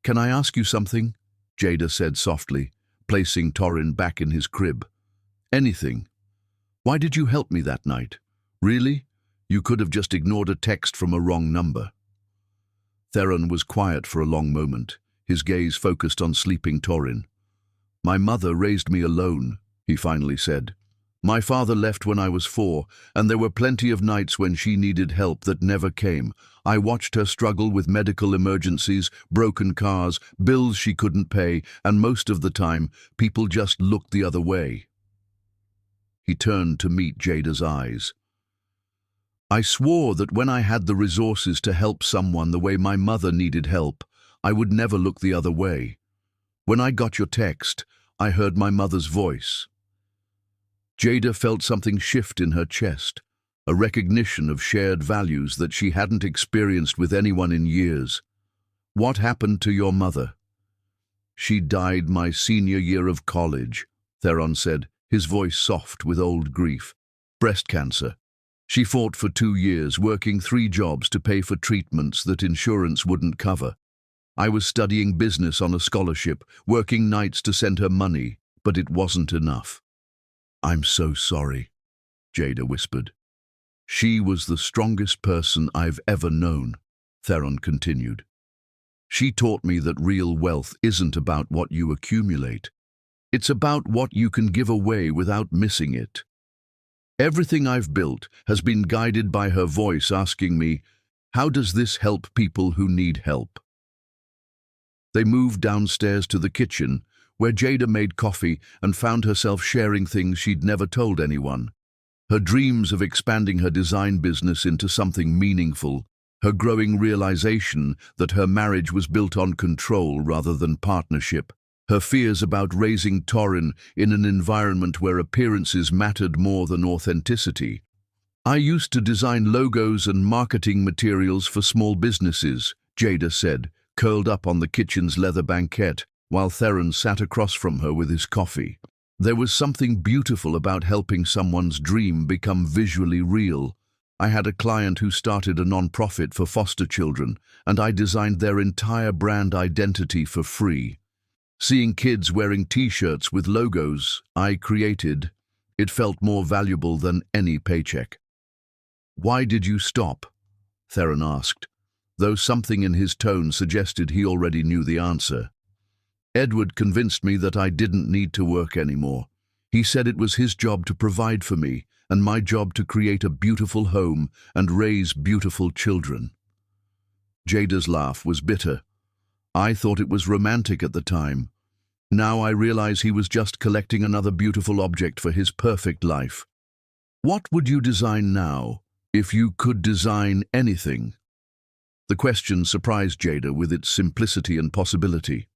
"Can I ask you something?" Jada said softly, placing Torin back in his crib. "Anything. Why did you help me that night? Really? You could have just ignored a text from a wrong number." Theron was quiet for a long moment, his gaze focused on sleeping Torin. "My mother raised me alone," he finally said. "My father left when I was 4, and there were plenty of nights when she needed help that never came. I watched her struggle with medical emergencies, broken cars, bills she couldn't pay, and most of the time, people just looked the other way." He turned to meet Jada's eyes. "I swore that when I had the resources to help someone the way my mother needed help, I would never look the other way. When I got your text, I heard my mother's voice." Jada felt something shift in her chest, a recognition of shared values that she hadn't experienced with anyone in years. "What happened to your mother?" "She died my senior year of college," Theron said, his voice soft with old grief. "Breast cancer. She fought for 2 years, working 3 jobs to pay for treatments that insurance wouldn't cover. I was studying business on a scholarship, working nights to send her money, but it wasn't enough." "I'm so sorry," Jada whispered. "She was the strongest person I've ever known," Theron continued. "She taught me that real wealth isn't about what you accumulate. It's about what you can give away without missing it. Everything I've built has been guided by her voice asking me, 'How does this help people who need help?'" They moved downstairs to the kitchen, where Jada made coffee and found herself sharing things she'd never told anyone. Her dreams of expanding her design business into something meaningful, her growing realization that her marriage was built on control rather than partnership, her fears about raising Torin in an environment where appearances mattered more than authenticity. "I used to design logos and marketing materials for small businesses," Jada said, curled up on the kitchen's leather banquette, while Theron sat across from her with his coffee. "There was something beautiful about helping someone's dream become visually real. I had a client who started a non-profit for foster children, and I designed their entire brand identity for free. Seeing kids wearing t-shirts with logos I created, it felt more valuable than any paycheck." "Why did you stop?" Theron asked, though something in his tone suggested he already knew the answer. "Edward convinced me that I didn't need to work anymore. He said it was his job to provide for me, and my job to create a beautiful home and raise beautiful children." Jada's laugh was bitter. "I thought it was romantic at the time. Now I realize he was just collecting another beautiful object for his perfect life." "What would you design now, if you could design anything?" The question surprised Jada with its simplicity and possibility.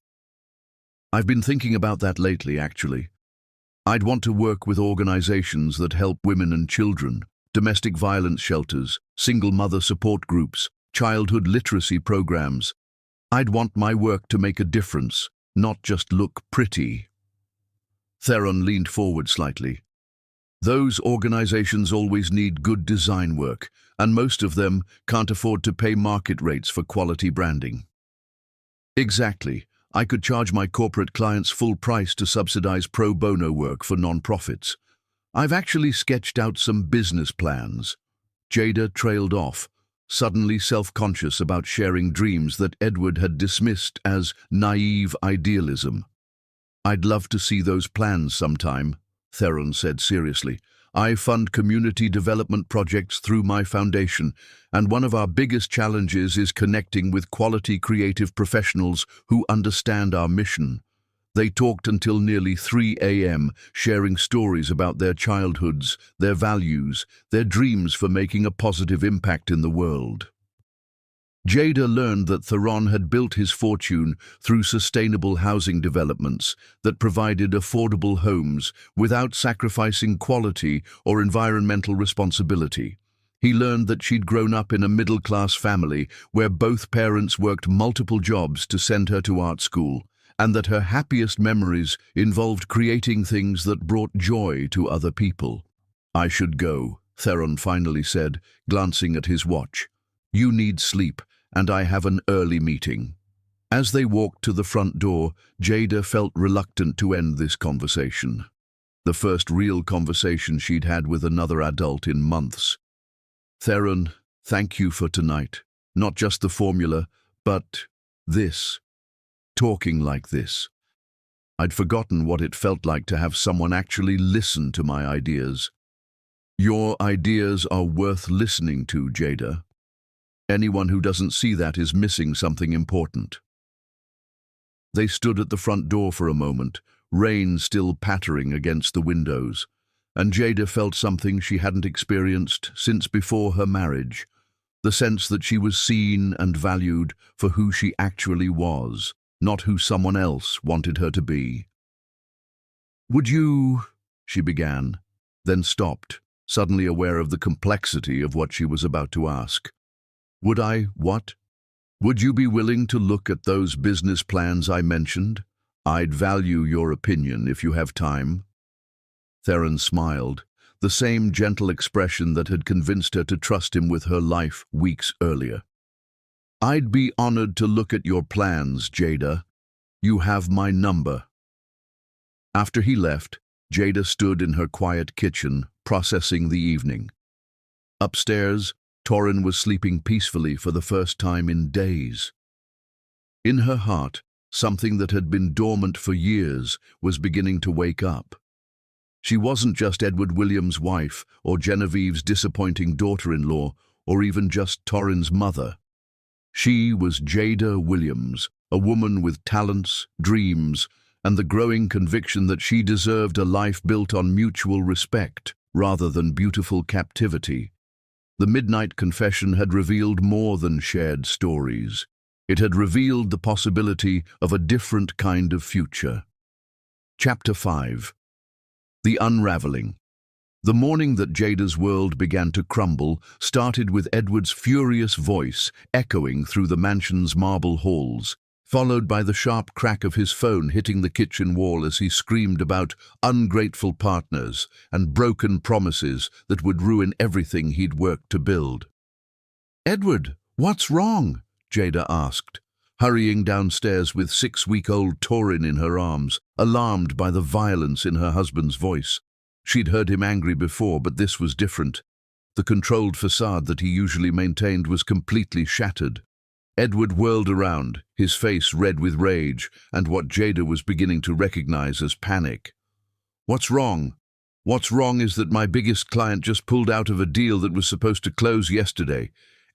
"I've been thinking about that lately, actually. I'd want to work with organizations that help women and children, domestic violence shelters, single mother support groups, childhood literacy programs. I'd want my work to make a difference, not just look pretty." Theron leaned forward slightly. "Those organizations always need good design work, and most of them can't afford to pay market rates for quality branding." "Exactly. I could charge my corporate clients full price to subsidize pro bono work for non-profits. I've actually sketched out some business plans." Jada trailed off, suddenly self-conscious about sharing dreams that Edward had dismissed as naive idealism. "I'd love to see those plans sometime," Theron said seriously. "I fund community development projects through my foundation, and one of our biggest challenges is connecting with quality creative professionals who understand our mission." They talked until nearly 3 a.m., sharing stories about their childhoods, their values, their dreams for making a positive impact in the world. Jada learned that Theron had built his fortune through sustainable housing developments that provided affordable homes without sacrificing quality or environmental responsibility. He learned that she'd grown up in a middle-class family where both parents worked multiple jobs to send her to art school, and that her happiest memories involved creating things that brought joy to other people. "I should go," Theron finally said, glancing at his watch. "You need sleep, and I have an early meeting." As they walked to the front door, Jada felt reluctant to end this conversation. The first real conversation she'd had with another adult in months. "Theron, thank you for tonight. Not just the formula, but this. Talking like this. I'd forgotten what it felt like to have someone actually listen to my ideas." "Your ideas are worth listening to, Jada. Anyone who doesn't see that is missing something important." They stood at the front door for a moment, rain still pattering against the windows, and Jada felt something she hadn't experienced since before her marriage, the sense that she was seen and valued for who she actually was, not who someone else wanted her to be. "Would you—" she began, then stopped, suddenly aware of the complexity of what she was about to ask. "Would I what? Would you be willing to look at those business plans I mentioned? I'd value your opinion if you have time." Theron smiled, the same gentle expression that had convinced her to trust him with her life weeks earlier. "I'd be honored to look at your plans, Jada. You have my number." After he left, Jada stood in her quiet kitchen, processing the evening. Upstairs, Torin was sleeping peacefully for the first time in days. In her heart, something that had been dormant for years was beginning to wake up. She wasn't just Edward Williams' wife, or Genevieve's disappointing daughter-in-law, or even just Torin's mother. She was Jada Williams, a woman with talents, dreams, and the growing conviction that she deserved a life built on mutual respect rather than beautiful captivity. The midnight confession had revealed more than shared stories. It had revealed the possibility of a different kind of future. Chapter 5. The Unraveling. The morning that Jada's world began to crumble started with Edward's furious voice echoing through the mansion's marble halls, followed by the sharp crack of his phone hitting the kitchen wall as he screamed about ungrateful partners and broken promises that would ruin everything he'd worked to build. "Edward, what's wrong?" Jada asked, hurrying downstairs with 6-week-old Torin in her arms, alarmed by the violence in her husband's voice. She'd heard him angry before, but this was different. The controlled facade that he usually maintained was completely shattered. Edward whirled around, his face red with rage and what Jada was beginning to recognize as panic. "What's wrong? What's wrong is that my biggest client just pulled out of a deal that was supposed to close yesterday.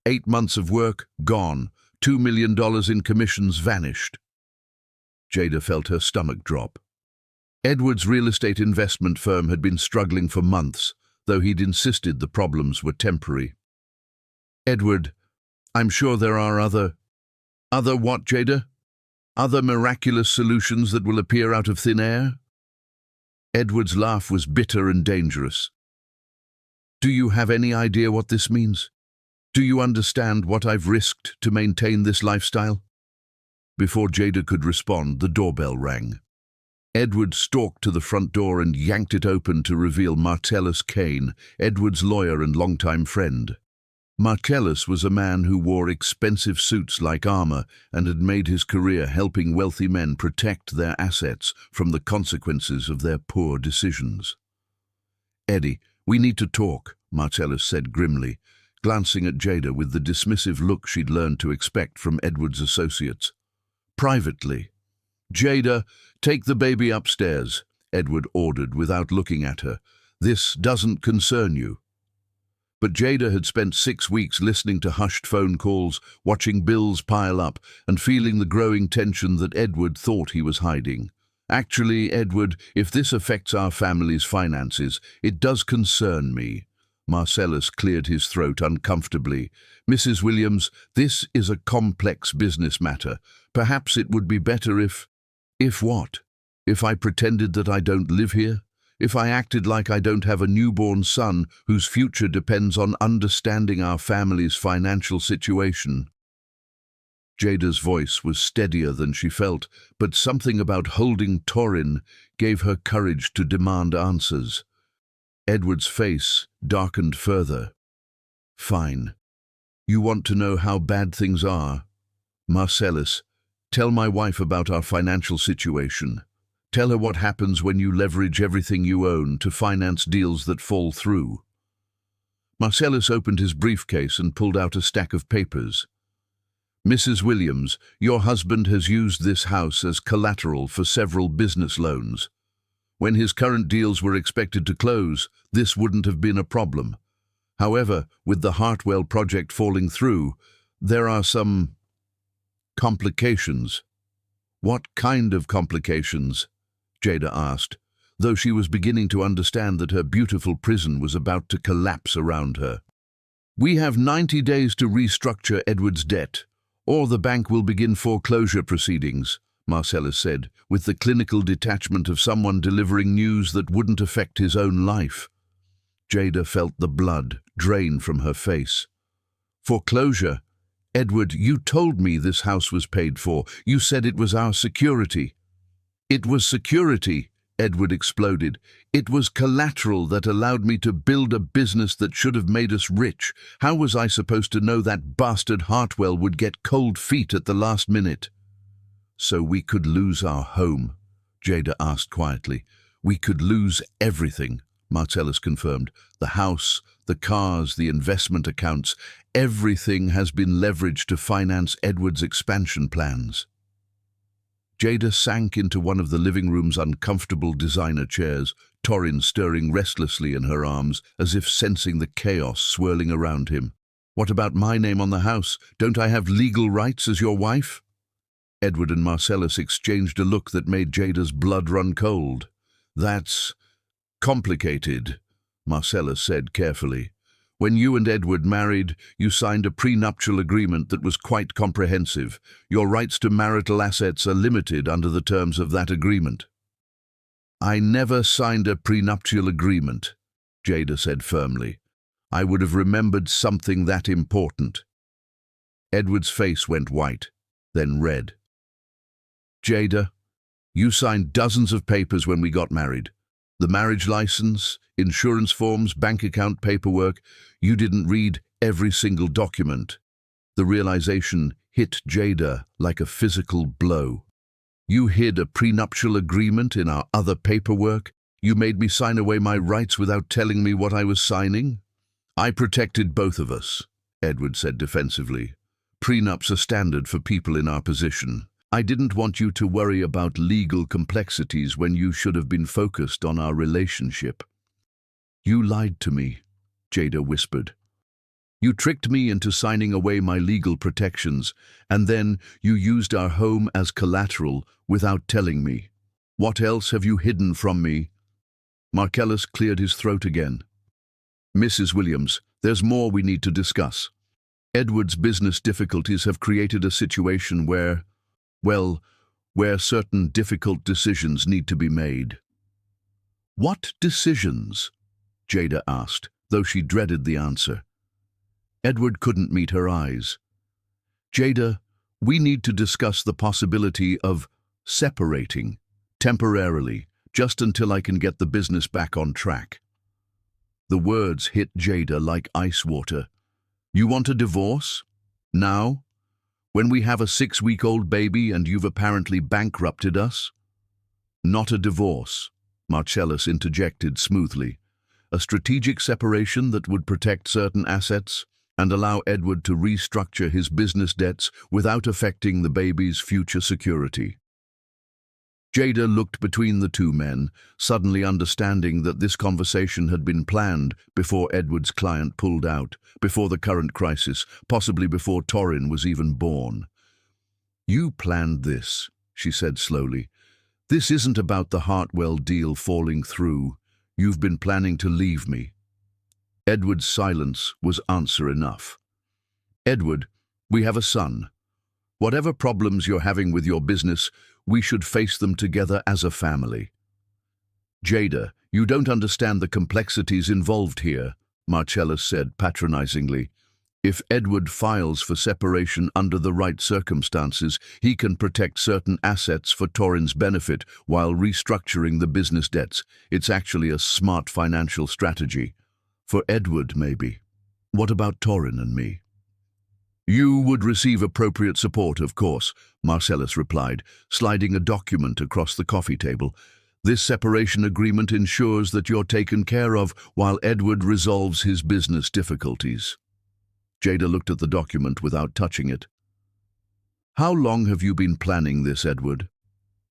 8 months of work, gone. $2 million in commissions vanished." Jada felt her stomach drop. Edward's real estate investment firm had been struggling for months, though he'd insisted the problems were temporary. "Edward, I'm sure there are other what, Jada? Other miraculous solutions that will appear out of thin air?" Edward's laugh was bitter and dangerous. "Do you have any idea what this means? Do you understand what I've risked to maintain this lifestyle?" Before Jada could respond, the doorbell rang. Edward stalked to the front door and yanked it open to reveal Marcellus Kane, Edward's lawyer and longtime friend. Marcellus was a man who wore expensive suits like armor and had made his career helping wealthy men protect their assets from the consequences of their poor decisions. "Eddie, we need to talk," Marcellus said grimly, glancing at Jada with the dismissive look she'd learned to expect from Edward's associates. "Privately." "Jada, take the baby upstairs," Edward ordered without looking at her. "This doesn't concern you." But Jada had spent 6 weeks listening to hushed phone calls, watching bills pile up, and feeling the growing tension that Edward thought he was hiding. "Actually, Edward, if this affects our family's finances, it does concern me." Marcellus cleared his throat uncomfortably. "Mrs. Williams, this is a complex business matter. Perhaps it would be better if..." "If what? If I pretended that I don't live here? If I acted like I don't have a newborn son whose future depends on understanding our family's financial situation?" Jada's voice was steadier than she felt, but something about holding Torin gave her courage to demand answers. Edward's face darkened further. "Fine. You want to know how bad things are? Marcellus, Tell my wife about our financial situation. Tell her what happens when you leverage everything you own to finance deals that fall through." Marcellus opened his briefcase and pulled out a stack of papers. "Mrs. Williams, your husband has used this house as collateral for several business loans. When his current deals were expected to close, this wouldn't have been a problem. However, with the Hartwell project falling through, there are some complications." "What kind of complications?" Jada asked, though she was beginning to understand that her beautiful prison was about to collapse around her. "We have 90 days to restructure Edward's debt, or the bank will begin foreclosure proceedings," Marcellus said, with the clinical detachment of someone delivering news that wouldn't affect his own life. Jada felt the blood drain from her face. "Foreclosure? Edward, you told me this house was paid for. You said it was our security." "It was security," Edward exploded. "It was collateral that allowed me to build a business that should have made us rich. How was I supposed to know that bastard Hartwell would get cold feet at the last minute?" "So we could lose our home?" Jada asked quietly. "We could lose everything," Marcellus confirmed. "The house, the cars, the investment accounts, everything has been leveraged to finance Edward's expansion plans." Jada sank into one of the living room's uncomfortable designer chairs, Torrin stirring restlessly in her arms, as if sensing the chaos swirling around him. "What about my name on the house? Don't I have legal rights as your wife?" Edward and Marcellus exchanged a look that made Jada's blood run cold. "That's complicated," Marcellus said carefully. "When you and Edward married, you signed a prenuptial agreement that was quite comprehensive. Your rights to marital assets are limited under the terms of that agreement." "I never signed a prenuptial agreement," Jada said firmly. "I would have remembered something that important." Edward's face went white, then red. "Jada, you signed dozens of papers when we got married. The marriage license, insurance forms, bank account paperwork. You didn't read every single document." The realization hit Jada like a physical blow. "You hid a prenuptial agreement in our other paperwork. You made me sign away my rights without telling me what I was signing." "I protected both of us," Edward said defensively. "Prenups are standard for people in our position. I didn't want you to worry about legal complexities when you should have been focused on our relationship." "You lied to me," Jada whispered. "You tricked me into signing away my legal protections, and then you used our home as collateral without telling me. What else have you hidden from me?" Marcellus cleared his throat again. "Mrs. Williams, there's more we need to discuss. Edward's business difficulties have created a situation where certain difficult decisions need to be made." "What decisions?" Jada asked, though she dreaded the answer. Edward couldn't meet her eyes. "Jada, we need to discuss the possibility of separating, temporarily, just until I can get the business back on track." The words hit Jada like ice water. "You want a divorce? Now? When we have a 6-week-old baby and you've apparently bankrupted us?" "Not a divorce," Marcellus interjected smoothly. "A strategic separation that would protect certain assets and allow Edward to restructure his business debts without affecting the baby's future security." Jada looked between the two men, suddenly understanding that this conversation had been planned before Edward's client pulled out, before the current crisis, possibly before Torrin was even born. "You planned this," she said slowly. "This isn't about the Hartwell deal falling through. You've been planning to leave me." Edward's silence was answer enough. "Edward, we have a son. Whatever problems you're having with your business, we should face them together as a family." "Jada, you don't understand the complexities involved here," Marcellus said patronizingly. "If Edward files for separation under the right circumstances, he can protect certain assets for Torrin's benefit while restructuring the business debts. It's actually a smart financial strategy. For Edward, maybe. What about Torrin and me?" You would receive appropriate support, of course, Marcellus replied, sliding a document across the coffee table. This separation agreement ensures that you're taken care of while Edward resolves his business difficulties. Jada looked at the document without touching it. How long have you been planning this, Edward?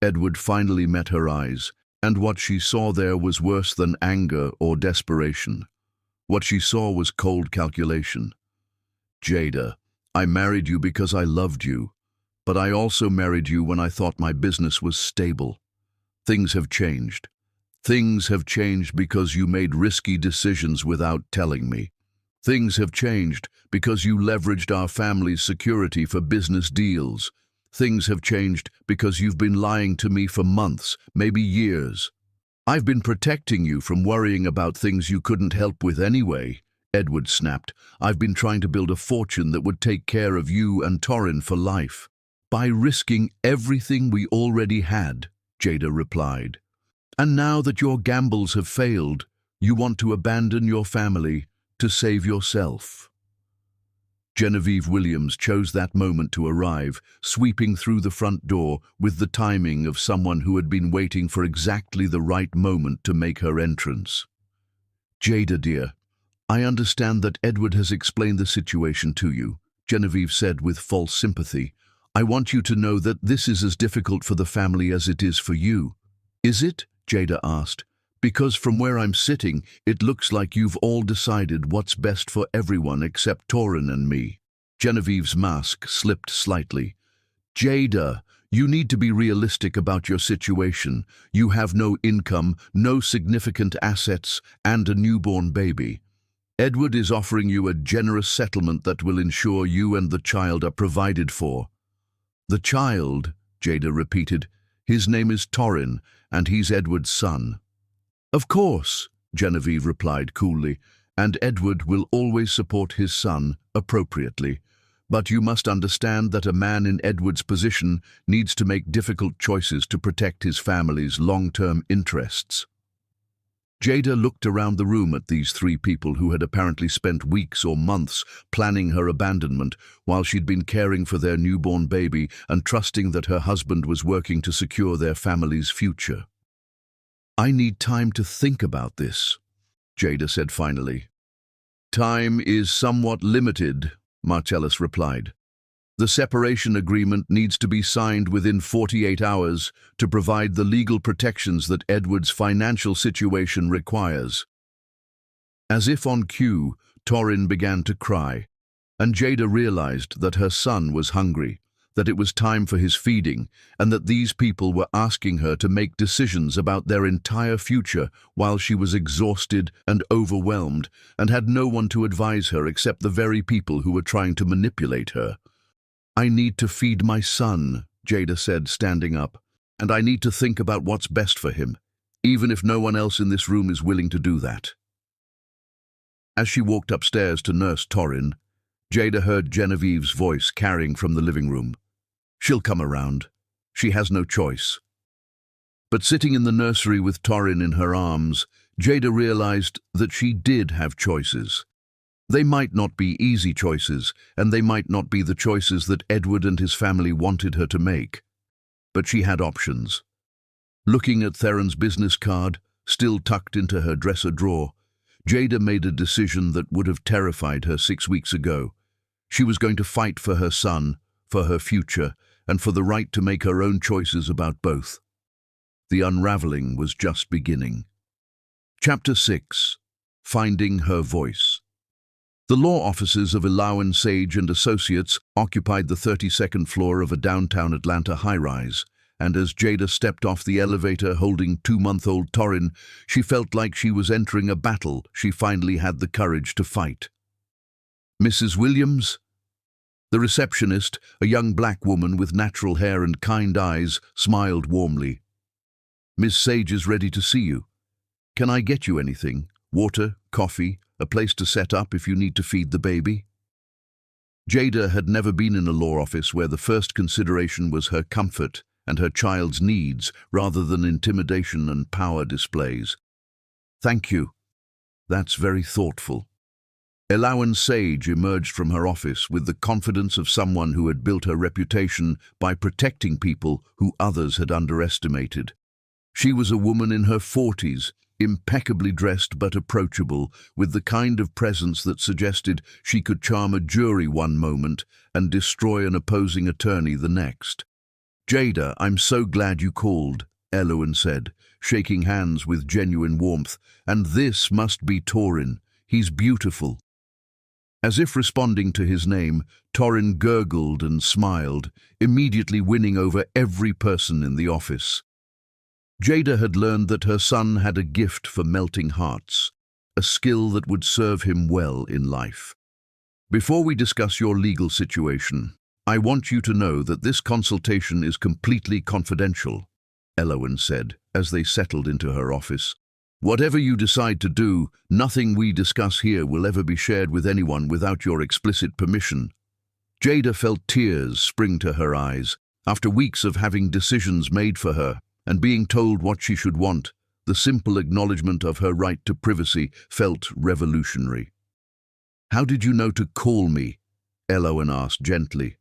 Edward finally met her eyes, and what she saw there was worse than anger or desperation. What she saw was cold calculation. Jada, I married you because I loved you, but I also married you when I thought my business was stable. Things have changed. Things have changed because you made risky decisions without telling me. Things have changed because you leveraged our family's security for business deals. Things have changed because you've been lying to me for months, maybe years. I've been protecting you from worrying about things you couldn't help with anyway, Edward snapped. I've been trying to build a fortune that would take care of you and Torrin for life. By risking everything we already had, Jada replied. And now that your gambles have failed, you want to abandon your family to save yourself. Genevieve Williams chose that moment to arrive, sweeping through the front door with the timing of someone who had been waiting for exactly the right moment to make her entrance. Jada, dear, I understand that Edward has explained the situation to you, Genevieve said with false sympathy. I want you to know that this is as difficult for the family as it is for you. Is it? Jada asked. Because from where I'm sitting, it looks like you've all decided what's best for everyone except Torrin and me. Genevieve's mask slipped slightly. Jada, you need to be realistic about your situation. You have no income, no significant assets, and a newborn baby. Edward is offering you a generous settlement that will ensure you and the child are provided for. The child, Jada repeated. His name is Torrin, and he's Edward's son. Of course, Genevieve replied coolly, and Edward will always support his son appropriately. But you must understand that a man in Edward's position needs to make difficult choices to protect his family's long-term interests. Jada looked around the room at these three people who had apparently spent weeks or months planning her abandonment while she'd been caring for their newborn baby and trusting that her husband was working to secure their family's future. I need time to think about this, Jada said finally. Time is somewhat limited, Marcellus replied. The separation agreement needs to be signed within 48 hours to provide the legal protections that Edward's financial situation requires. As if on cue, Torrin began to cry, and Jada realized that her son was hungry, that it was time for his feeding, and that these people were asking her to make decisions about their entire future while she was exhausted and overwhelmed and had no one to advise her except the very people who were trying to manipulate her. I need to feed my son, Jada said, standing up, and I need to think about what's best for him, even if no one else in this room is willing to do that. As she walked upstairs to nurse Torrin, Jada heard Genevieve's voice carrying from the living room. She'll come around. She has no choice. But sitting in the nursery with Torrin in her arms, Jada realized that she did have choices. They might not be easy choices, and they might not be the choices that Edward and his family wanted her to make. But she had options. Looking at Theron's business card, still tucked into her dresser drawer, Jada made a decision that would have terrified her 6 weeks ago. She was going to fight for her son, for her future, and for the right to make her own choices about both. The unraveling was just beginning. Chapter 6. Finding Her Voice. The law offices of Elowen Sage and Associates occupied the 32nd floor of a downtown Atlanta high-rise, and as Jada stepped off the elevator holding 2-month-old Torrin, she felt like she was entering a battle she finally had the courage to fight. Mrs. Williams? The receptionist, a young black woman with natural hair and kind eyes, smiled warmly. Miss Sage is ready to see you. Can I get you anything? Water, coffee, a place to set up if you need to feed the baby? Jada had never been in a law office where the first consideration was her comfort and her child's needs rather than intimidation and power displays. Thank you. That's very thoughtful. Elawan Sage emerged from her office with the confidence of someone who had built her reputation by protecting people who others had underestimated. She was a woman in her 40s, impeccably dressed but approachable, with the kind of presence that suggested she could charm a jury one moment and destroy an opposing attorney the next. "Jada, I'm so glad you called," Elawan said, shaking hands with genuine warmth. "And this must be Torin. He's beautiful." As if responding to his name, Torin gurgled and smiled, immediately winning over every person in the office. Jada had learned that her son had a gift for melting hearts, a skill that would serve him well in life. "Before we discuss your legal situation, I want you to know that this consultation is completely confidential," Elawan said as they settled into her office. "Whatever you decide to do, nothing we discuss here will ever be shared with anyone without your explicit permission." Jada felt tears spring to her eyes. After weeks of having decisions made for her and being told what she should want, the simple acknowledgement of her right to privacy felt revolutionary. "How did you know to call me?" Elawan asked gently.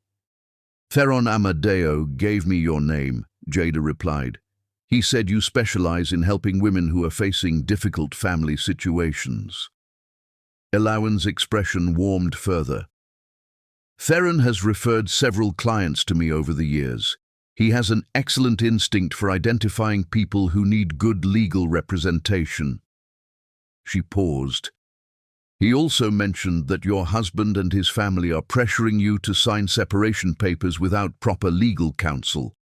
"Theron Amadeo gave me your name," Jada replied. "He said you specialize in helping women who are facing difficult family situations." Elawan's expression warmed further. "Theron has referred several clients to me over the years. He has an excellent instinct for identifying people who need good legal representation." She paused. "He also mentioned that your husband and his family are pressuring you to sign separation papers without proper legal counsel.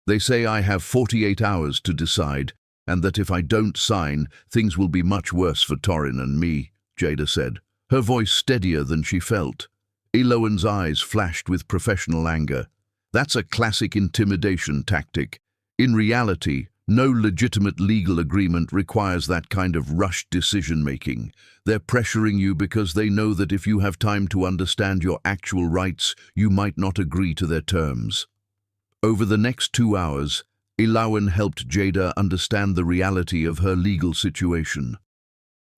They say I have 48 hours to decide, and that if I don't sign, things will be much worse for Torin and me," Jada said, her voice steadier than she felt. Elawan's eyes flashed with professional anger. "That's a classic intimidation tactic. In reality, no legitimate legal agreement requires that kind of rushed decision-making. They're pressuring you because they know that if you have time to understand your actual rights, you might not agree to their terms." Over the next 2 hours, Elawan helped Jada understand the reality of her legal situation.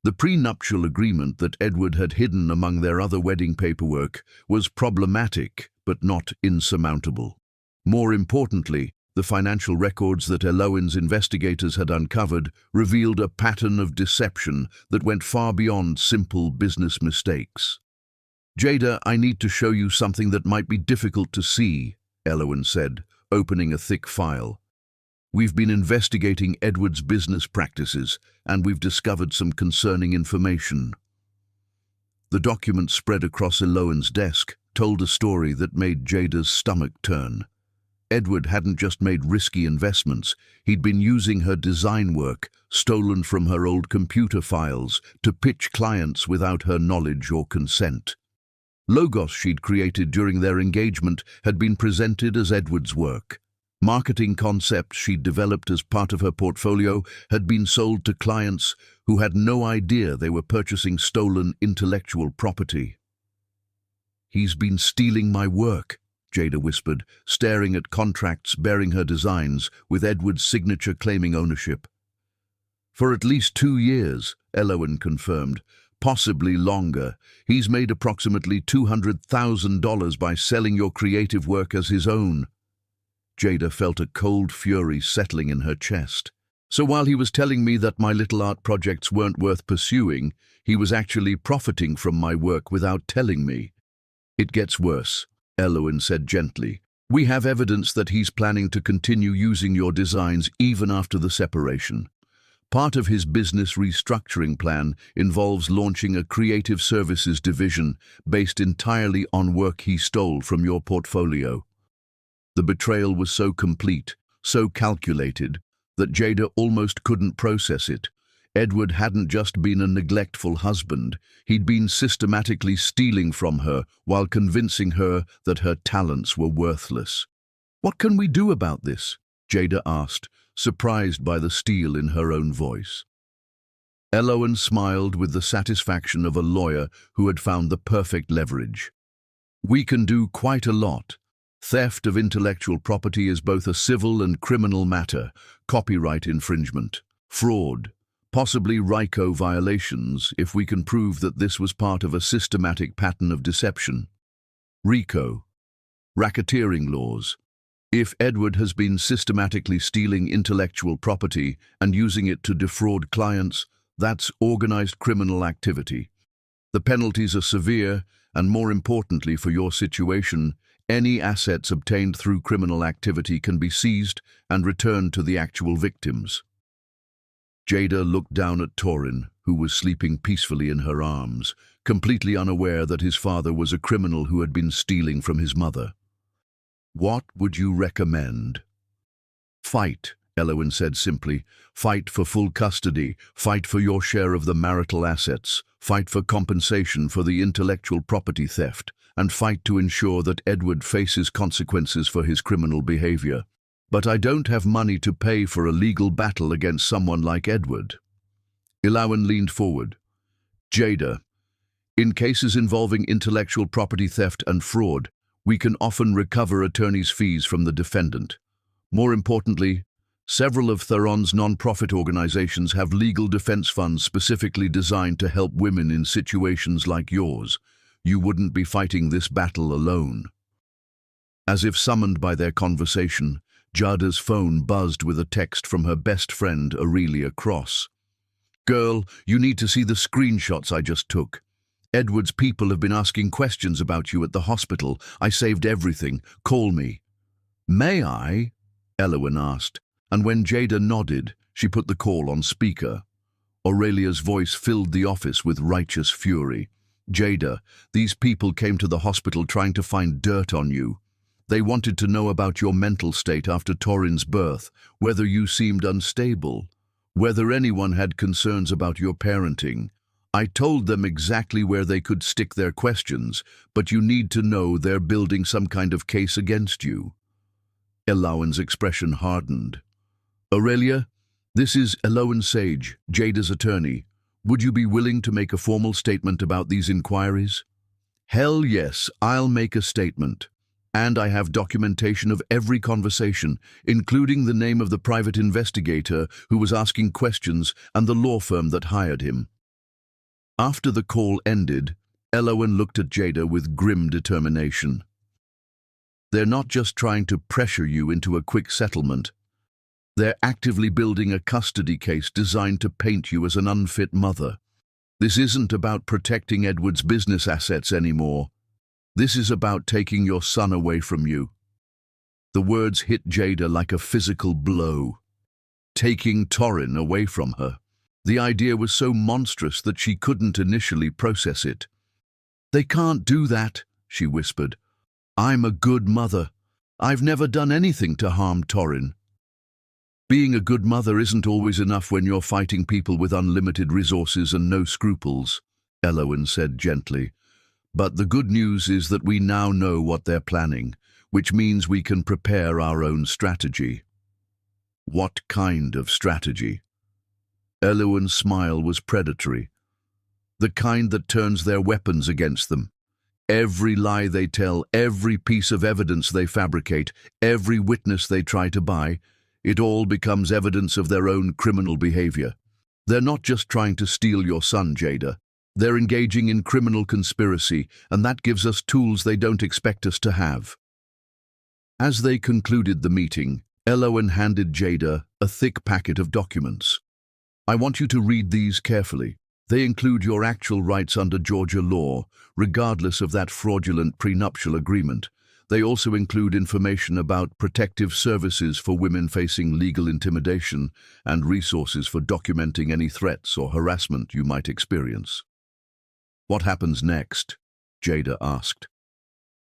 The prenuptial agreement that Edward had hidden among their other wedding paperwork was problematic but not insurmountable. More importantly, the financial records that Elawan's investigators had uncovered revealed a pattern of deception that went far beyond simple business mistakes. "Jada, I need to show you something that might be difficult to see," Elawan said, opening a thick file. "We've been investigating Edward's business practices, and we've discovered some concerning information." The document spread across Elawan's desk told a story that made Jada's stomach turn. Edward hadn't just made risky investments, he'd been using her design work, stolen from her old computer files, to pitch clients without her knowledge or consent. Logos she'd created during their engagement had been presented as Edward's work. Marketing concepts she'd developed as part of her portfolio had been sold to clients who had no idea they were purchasing stolen intellectual property. "He's been stealing my work," Jada whispered, staring at contracts bearing her designs, with Edward's signature claiming ownership. "For at least 2 years, Elawan confirmed. Possibly longer. He's made approximately $200,000 by selling your creative work as his own." Jada felt a cold fury settling in her chest. "So while he was telling me that my little art projects weren't worth pursuing, he was actually profiting from my work without telling me." "It gets worse," Elawan said gently. "We have evidence that he's planning to continue using your designs even after the separation. Part of his business restructuring plan involves launching a creative services division based entirely on work he stole from your portfolio." The betrayal was so complete, so calculated, that Jada almost couldn't process it. Edward hadn't just been a neglectful husband, he'd been systematically stealing from her while convincing her that her talents were worthless. "What can we do about this?" Jada asked, surprised by the steel in her own voice. Elawan smiled with the satisfaction of a lawyer who had found the perfect leverage. "We can do quite a lot. Theft of intellectual property is both a civil and criminal matter, copyright infringement, fraud, Possibly RICO violations if we can prove that this was part of a systematic pattern of deception. RICO, racketeering laws. If Edward has been systematically stealing intellectual property and using it to defraud clients, that's organized criminal activity. The penalties are severe, and more importantly for your situation, any assets obtained through criminal activity can be seized and returned to the actual victims. Jada looked down at Torin, who was sleeping peacefully in her arms, completely unaware that his father was a criminal who had been stealing from his mother. "What would you recommend?" "Fight," Elowen said simply. "Fight for full custody, fight for your share of the marital assets, fight for compensation for the intellectual property theft, and fight to ensure that Edward faces consequences for his criminal behavior. But I don't have money to pay for a legal battle against someone like Edward." Elowen leaned forward. "Jada, in cases involving intellectual property theft and fraud, we can often recover attorney's fees from the defendant. More importantly, several of Theron's non-profit organizations have legal defense funds specifically designed to help women in situations like yours. You wouldn't be fighting this battle alone." As if summoned by their conversation, Jada's phone buzzed with a text from her best friend, Aurelia Cross. "Girl, you need to see the screenshots I just took. Edward's people have been asking questions about you at the hospital. I saved everything. Call me." "May I?" Elowen asked, and when Jada nodded, she put the call on speaker. Aurelia's voice filled the office with righteous fury. "Jada, these people came to the hospital trying to find dirt on you. They wanted to know about your mental state after Torin's birth, whether you seemed unstable, whether anyone had concerns about your parenting. I told them exactly where they could stick their questions, but you need to know they're building some kind of case against you." Elowen's expression hardened. "Aurelia, this is Elowen Sage, Jada's attorney. Would you be willing to make a formal statement about these inquiries?" "Hell yes, I'll make a statement. And I have documentation of every conversation, including the name of the private investigator who was asking questions and the law firm that hired him." After the call ended, Elowen looked at Jada with grim determination. "They're not just trying to pressure you into a quick settlement. They're actively building a custody case designed to paint you as an unfit mother. This isn't about protecting Edward's business assets anymore. This is about taking your son away from you." The words hit Jada like a physical blow. Taking Torin away from her. The idea was so monstrous that she couldn't initially process it. "They can't do that," she whispered. "I'm a good mother. I've never done anything to harm Torin." "Being a good mother isn't always enough when you're fighting people with unlimited resources and no scruples," Elowen said gently. "But the good news is that we now know what they're planning, which means we can prepare our own strategy." "What kind of strategy?" Elowen's smile was predatory. "The kind that turns their weapons against them. Every lie they tell, every piece of evidence they fabricate, every witness they try to buy, it all becomes evidence of their own criminal behavior. They're not just trying to steal your son, Jada. They're engaging in criminal conspiracy, and that gives us tools they don't expect us to have." As they concluded the meeting, Elowen handed Jada a thick packet of documents. "I want you to read these carefully. They include your actual rights under Georgia law, regardless of that fraudulent prenuptial agreement. They also include information about protective services for women facing legal intimidation and resources for documenting any threats or harassment you might experience." "What happens next?" Jada asked.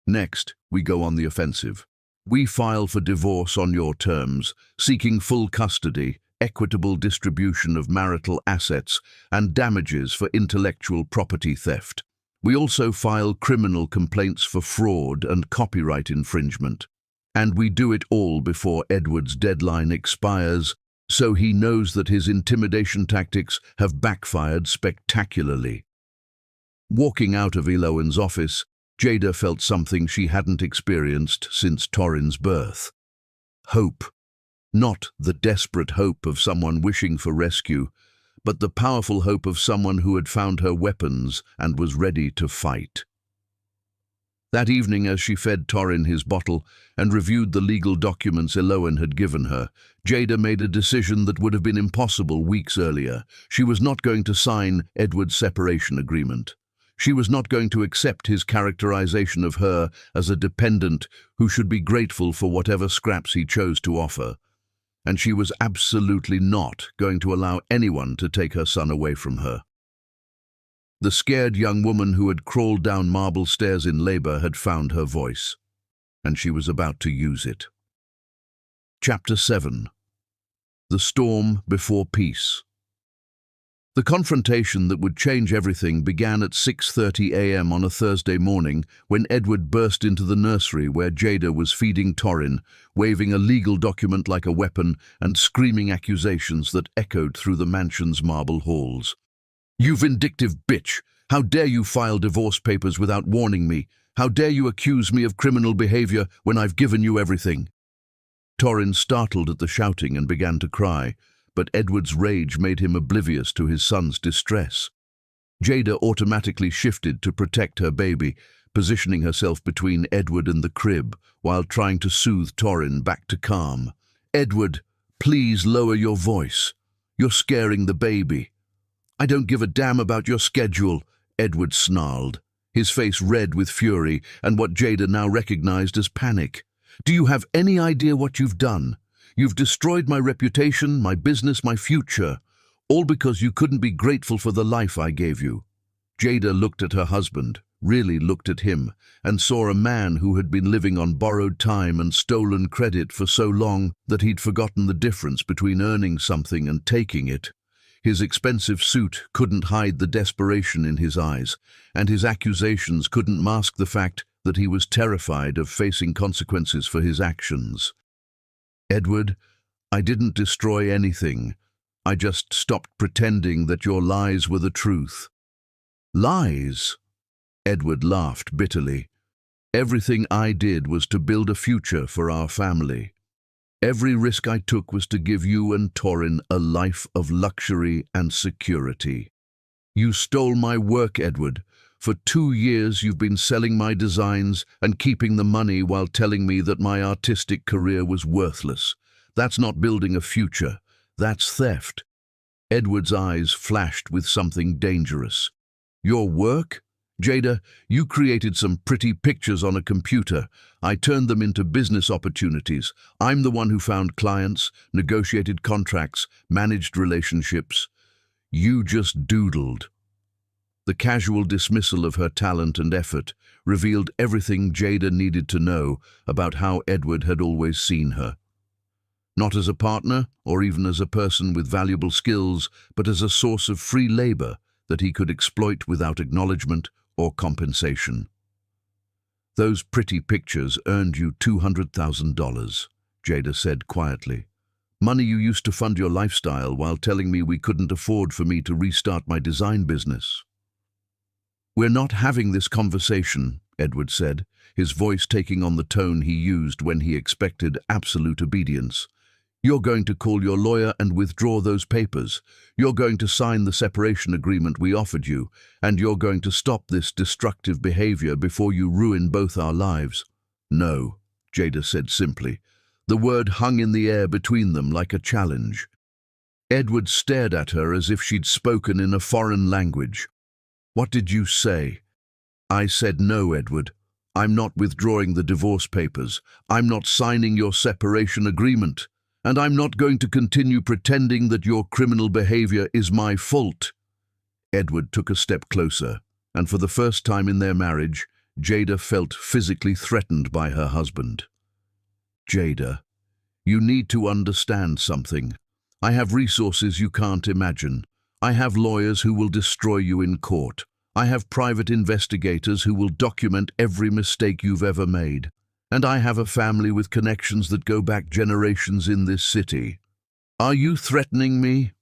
"Next, we go on the offensive. We file for divorce on your terms, seeking full custody, equitable distribution of marital assets, and damages for intellectual property theft. We also file criminal complaints for fraud and copyright infringement. And we do it all before Edward's deadline expires, so he knows that his intimidation tactics have backfired spectacularly." Walking out of Elowen's office, Jada felt something she hadn't experienced since Torin's birth. Hope. Not the desperate hope of someone wishing for rescue, but the powerful hope of someone who had found her weapons and was ready to fight. That evening, as she fed Torin his bottle and reviewed the legal documents Eloan had given her, Jada made a decision that would have been impossible weeks earlier. She was not going to sign Edward's separation agreement. She was not going to accept his characterization of her as a dependent who should be grateful for whatever scraps he chose to offer. And she was absolutely not going to allow anyone to take her son away from her. The scared young woman who had crawled down marble stairs in labor had found her voice, and she was about to use it. Chapter 7. The Storm Before Peace. The confrontation that would change everything began at 6:30 a.m. on a Thursday morning when Edward burst into the nursery where Jada was feeding Torin, waving a legal document like a weapon and screaming accusations that echoed through the mansion's marble halls. "You vindictive bitch! How dare you file divorce papers without warning me? How dare you accuse me of criminal behavior when I've given you everything?" Torin startled at the shouting and began to cry, but Edward's rage made him oblivious to his son's distress. Jada automatically shifted to protect her baby, positioning herself between Edward and the crib while trying to soothe Torin back to calm. "Edward, please lower your voice. You're scaring the baby." "I don't give a damn about your schedule," Edward snarled, his face red with fury and what Jada now recognized as panic. "Do you have any idea what you've done? You've destroyed my reputation, my business, my future, all because you couldn't be grateful for the life I gave you." Jada looked at her husband, really looked at him, and saw a man who had been living on borrowed time and stolen credit for so long that he'd forgotten the difference between earning something and taking it. His expensive suit couldn't hide the desperation in his eyes, and his accusations couldn't mask the fact that he was terrified of facing consequences for his actions. "Edward, I didn't destroy anything. I just stopped pretending that your lies were the truth." "Lies?" Edward laughed bitterly. "Everything I did was to build a future for our family. Every risk I took was to give you and Torin a life of luxury and security. You stole my work, Edward. For 2 years you've been selling my designs and keeping the money while telling me that my artistic career was worthless. That's not building a future. That's theft." Edward's eyes flashed with something dangerous. "Your work? Jada, you created some pretty pictures on a computer. I turned them into business opportunities. I'm the one who found clients, negotiated contracts, managed relationships. You just doodled." The casual dismissal of her talent and effort revealed everything Jada needed to know about how Edward had always seen her. Not as a partner or even as a person with valuable skills, but as a source of free labor that he could exploit without acknowledgement or compensation. "Those pretty pictures earned you $200,000, Jada said quietly. "Money you used to fund your lifestyle while telling me we couldn't afford for me to restart my design business." "We're not having this conversation," Edward said, his voice taking on the tone he used when he expected absolute obedience. "You're going to call your lawyer and withdraw those papers. You're going to sign the separation agreement we offered you, and you're going to stop this destructive behavior before you ruin both our lives." "No," Jada said simply. The word hung in the air between them like a challenge. Edward stared at her as if she'd spoken in a foreign language. "What did you say?" "I said no, Edward. I'm not withdrawing the divorce papers. I'm not signing your separation agreement. And I'm not going to continue pretending that your criminal behavior is my fault." Edward took a step closer, and for the first time in their marriage, Jada felt physically threatened by her husband. "Jada, you need to understand something. I have resources you can't imagine. I have lawyers who will destroy you in court. I have private investigators who will document every mistake you've ever made. And I have a family with connections that go back generations in this city. Are you threatening me?"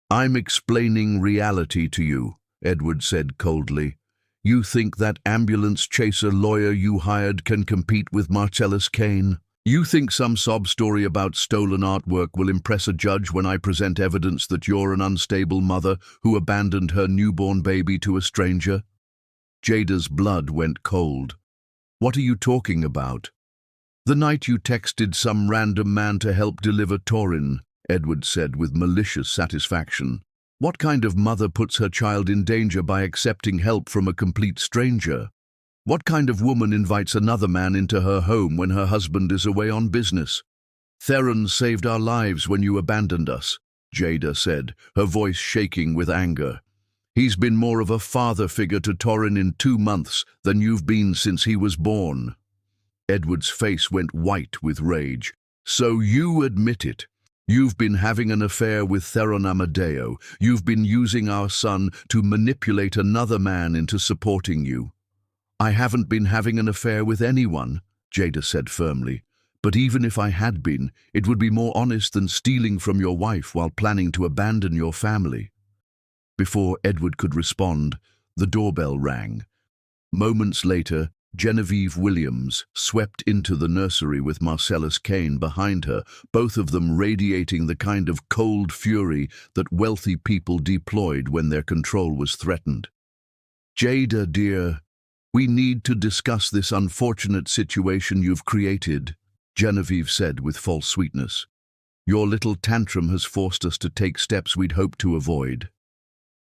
"I'm explaining reality to you," Edward said coldly. "You think that ambulance chaser lawyer you hired can compete with Marcellus Kane? You think some sob story about stolen artwork will impress a judge when I present evidence that you're an unstable mother who abandoned her newborn baby to a stranger? Jada's blood went cold. What are you talking about? The night you texted some random man to help deliver Torin, Edward said with malicious satisfaction. What kind of mother puts her child in danger by accepting help from a complete stranger? What kind of woman invites another man into her home when her husband is away on business? Theron saved our lives when you abandoned us, Jada said, her voice shaking with anger. He's been more of a father figure to Torin in 2 months than you've been since he was born. Edward's face went white with rage. So you admit it. You've been having an affair with Theron Amadeo. You've been using our son to manipulate another man into supporting you. I haven't been having an affair with anyone, Jada said firmly. But even if I had been, it would be more honest than stealing from your wife while planning to abandon your family. Before Edward could respond, the doorbell rang. Moments later, Genevieve Williams swept into the nursery with Marcellus Kane behind her, both of them radiating the kind of cold fury that wealthy people deployed when their control was threatened. Jada, dear, we need to discuss this unfortunate situation you've created, Genevieve said with false sweetness. Your little tantrum has forced us to take steps we'd hoped to avoid.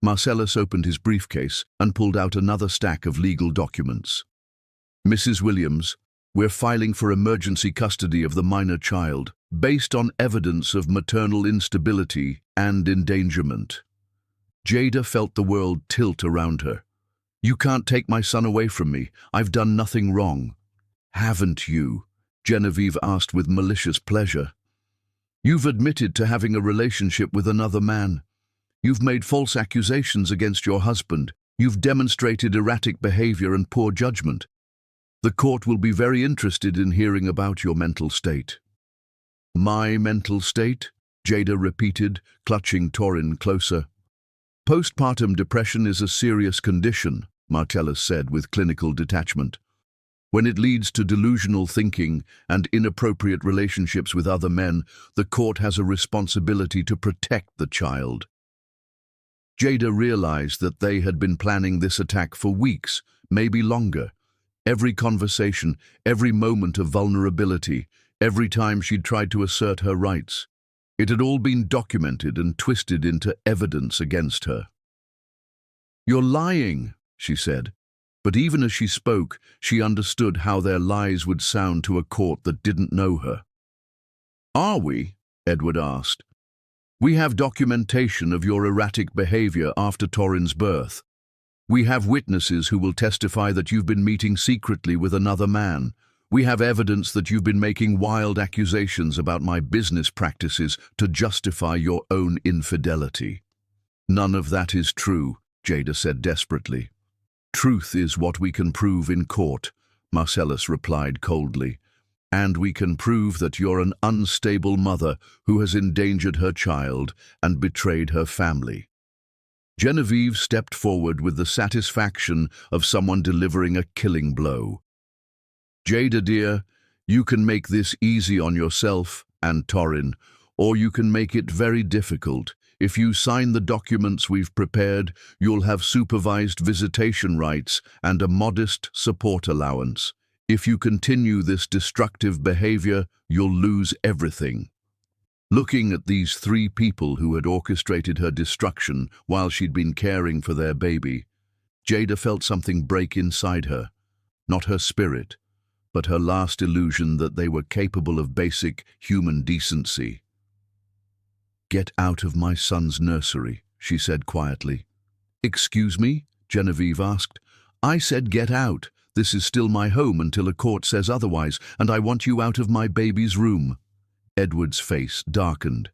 Marcellus opened his briefcase and pulled out another stack of legal documents. Mrs. Williams, we're filing for emergency custody of the minor child, based on evidence of maternal instability and endangerment. Jada felt the world tilt around her. You can't take my son away from me. I've done nothing wrong. Haven't you? Genevieve asked with malicious pleasure. You've admitted to having a relationship with another man. You've made false accusations against your husband. You've demonstrated erratic behavior and poor judgment. The court will be very interested in hearing about your mental state. My mental state? Jada repeated, clutching Torin closer. Postpartum depression is a serious condition, Marcellus said with clinical detachment. When it leads to delusional thinking and inappropriate relationships with other men, the court has a responsibility to protect the child. Jada realized that they had been planning this attack for weeks, maybe longer. Every conversation, every moment of vulnerability, every time she'd tried to assert her rights. It had all been documented and twisted into evidence against her. You're lying, she said. But even as she spoke, she understood how their lies would sound to a court that didn't know her. Are we? Edward asked. We have documentation of your erratic behavior after Torin's birth. We have witnesses who will testify that you've been meeting secretly with another man. We have evidence that you've been making wild accusations about my business practices to justify your own infidelity. None of that is true, Jada said desperately. Truth is what we can prove in court, Marcellus replied coldly. And we can prove that you're an unstable mother who has endangered her child and betrayed her family. Genevieve stepped forward with the satisfaction of someone delivering a killing blow. Jada, dear, you can make this easy on yourself and Torin, or you can make it very difficult. If you sign the documents we've prepared, you'll have supervised visitation rights and a modest support allowance. If you continue this destructive behavior, you'll lose everything. Looking at these 3 people who had orchestrated her destruction while she'd been caring for their baby, Jada felt something break inside her. Not her spirit, but her last illusion that they were capable of basic human decency. Get out of my son's nursery, she said quietly. Excuse me? Genevieve asked. I said get out. This is still my home until a court says otherwise, and I want you out of my baby's room. Edward's face darkened.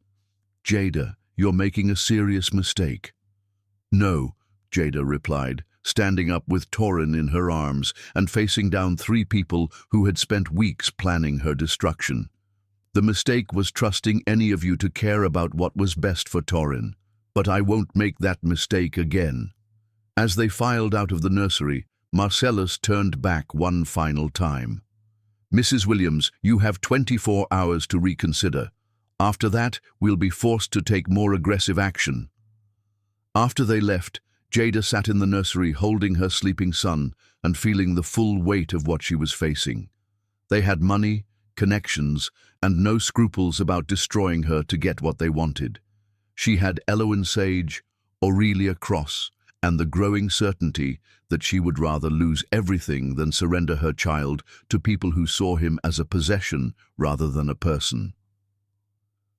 Jada, you're making a serious mistake. No, Jada replied, standing up with Torin in her arms and facing down 3 people who had spent weeks planning her destruction. The mistake was trusting any of you to care about what was best for Torin, but I won't make that mistake again. As they filed out of the nursery, Marcellus turned back one final time. Mrs. Williams, you have 24 hours to reconsider. After that, we'll be forced to take more aggressive action." After they left, Jada sat in the nursery holding her sleeping son and feeling the full weight of what she was facing. They had money, connections, and no scruples about destroying her to get what they wanted. She had Elowen Sage, Aurelia Cross, and the growing certainty that she would rather lose everything than surrender her child to people who saw him as a possession rather than a person.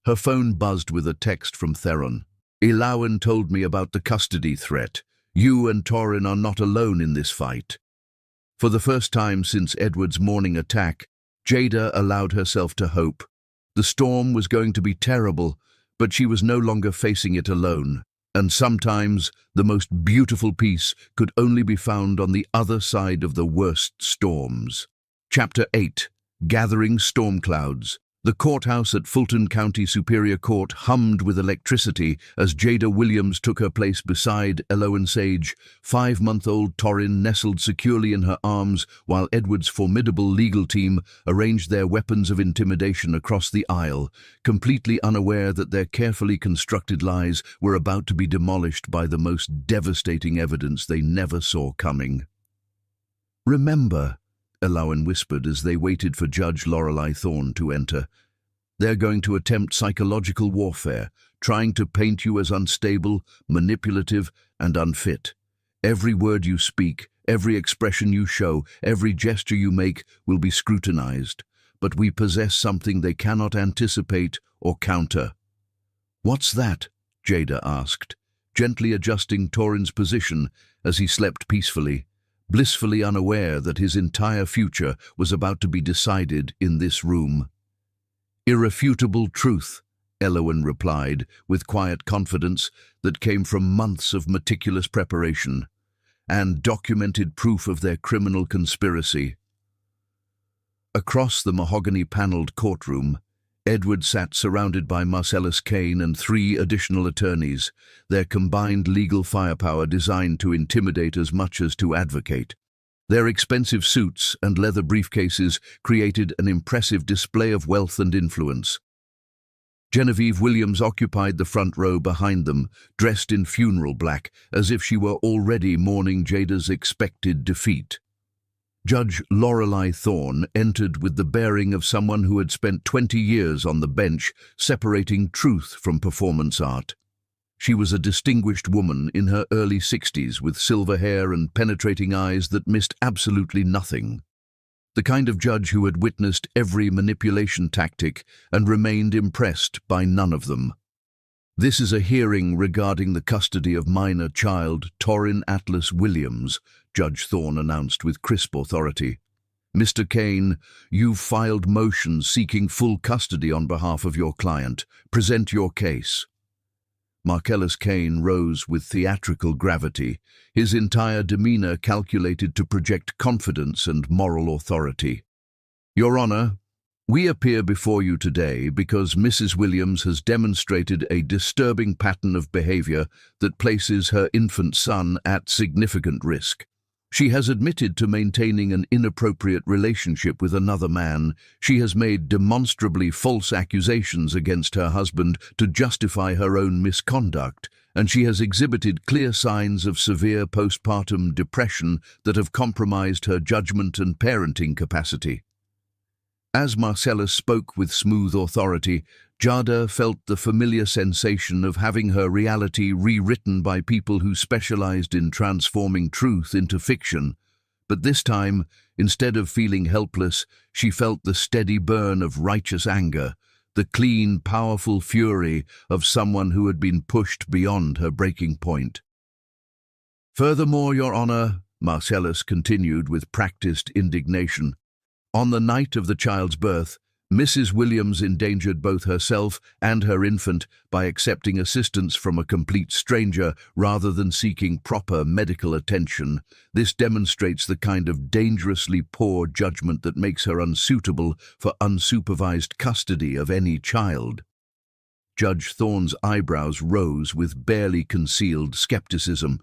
Her phone buzzed with a text from Theron. "Elowen told me about the custody threat. You and Torin are not alone in this fight." For the first time since Edward's morning attack, Jada allowed herself to hope. The storm was going to be terrible, but she was no longer facing it alone. And sometimes the most beautiful peace could only be found on the other side of the worst storms. Chapter 8. Gathering Storm Clouds. The courthouse at Fulton County Superior Court hummed with electricity as Jada Williams took her place beside Elowen Sage. 5-month-old Torin nestled securely in her arms while Edward's formidable legal team arranged their weapons of intimidation across the aisle, completely unaware that their carefully constructed lies were about to be demolished by the most devastating evidence they never saw coming. "Remember," Elowen whispered as they waited for Judge Lorelei Thorne to enter, "they're going to attempt psychological warfare, trying to paint you as unstable, manipulative, and unfit. Every word you speak, every expression you show, every gesture you make will be scrutinized. But we possess something they cannot anticipate or counter." "What's that?" Jada asked, gently adjusting Torin's position as he slept peacefully, blissfully unaware that his entire future was about to be decided in this room. "Irrefutable truth," Elowen replied, with quiet confidence that came from months of meticulous preparation, "and documented proof of their criminal conspiracy." Across the mahogany-paneled courtroom, Edward sat surrounded by Marcellus Kane and 3 additional attorneys, their combined legal firepower designed to intimidate as much as to advocate. Their expensive suits and leather briefcases created an impressive display of wealth and influence. Genevieve Williams occupied the front row behind them, dressed in funeral black, as if she were already mourning Jada's expected defeat. Judge Lorelei Thorne entered with the bearing of someone who had spent 20 years on the bench, separating truth from performance art. She was a distinguished woman in her early 60s with silver hair and penetrating eyes that missed absolutely nothing. The kind of judge who had witnessed every manipulation tactic and remained impressed by none of them. "This is a hearing regarding the custody of minor child Torin Atlas Williams," Judge Thorne announced with crisp authority. "Mr. Kane, you've filed motions seeking full custody on behalf of your client. Present your case." Marcellus Kane rose with theatrical gravity, his entire demeanor calculated to project confidence and moral authority. "Your Honor, we appear before you today because Mrs. Williams has demonstrated a disturbing pattern of behavior that places her infant son at significant risk. She has admitted to maintaining an inappropriate relationship with another man. She has made demonstrably false accusations against her husband to justify her own misconduct, and she has exhibited clear signs of severe postpartum depression that have compromised her judgment and parenting capacity." As Marcellus spoke with smooth authority, Jada felt the familiar sensation of having her reality rewritten by people who specialized in transforming truth into fiction. But this time, instead of feeling helpless, she felt the steady burn of righteous anger, the clean, powerful fury of someone who had been pushed beyond her breaking point. "Furthermore, Your Honor," Marcellus continued with practiced indignation, "on the night of the child's birth, Mrs. Williams endangered both herself and her infant by accepting assistance from a complete stranger rather than seeking proper medical attention. This demonstrates the kind of dangerously poor judgment that makes her unsuitable for unsupervised custody of any child." Judge Thorne's eyebrows rose with barely concealed skepticism.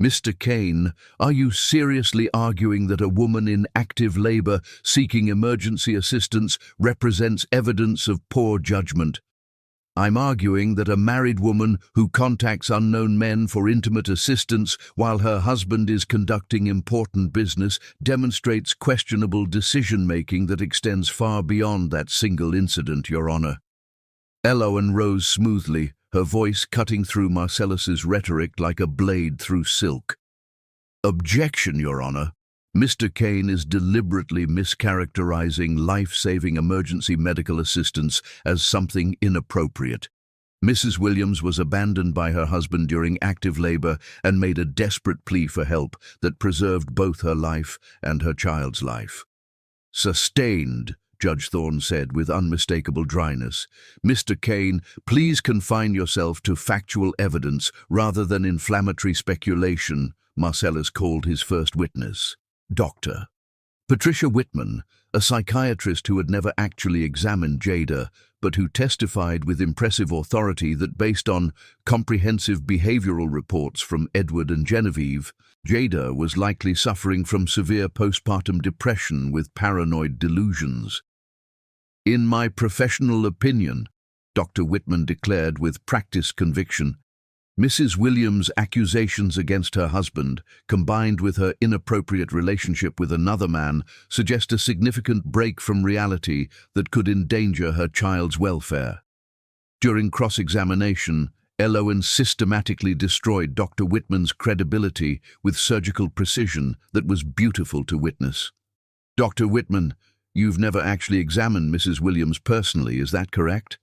Mr. Kane, are you seriously arguing that a woman in active labor seeking emergency assistance represents evidence of poor judgment? I'm arguing that a married woman who contacts unknown men for intimate assistance while her husband is conducting important business demonstrates questionable decision-making that extends far beyond that single incident, Your Honor. Elowen rose smoothly, her voice cutting through Marcellus's rhetoric like a blade through silk. Objection, Your Honor. Mr. Kane is deliberately mischaracterizing life-saving emergency medical assistance as something inappropriate. Mrs. Williams was abandoned by her husband during active labor and made a desperate plea for help that preserved both her life and her child's life. Sustained, Judge Thorne said with unmistakable dryness. Mr. Kane, please confine yourself to factual evidence rather than inflammatory speculation, Marcellus called his first witness. Dr. Patricia Whitman, a psychiatrist who had never actually examined Jada, but who testified with impressive authority that based on comprehensive behavioral reports from Edward and Genevieve, Jada was likely suffering from severe postpartum depression with paranoid delusions. In my professional opinion, Dr. Whitman declared with practiced conviction, Mrs. Williams' accusations against her husband, combined with her inappropriate relationship with another man, suggest a significant break from reality that could endanger her child's welfare. During cross-examination, Elowen systematically destroyed Dr. Whitman's credibility with surgical precision that was beautiful to witness. Dr. Whitman, you've never actually examined Mrs. Williams personally, is that correct?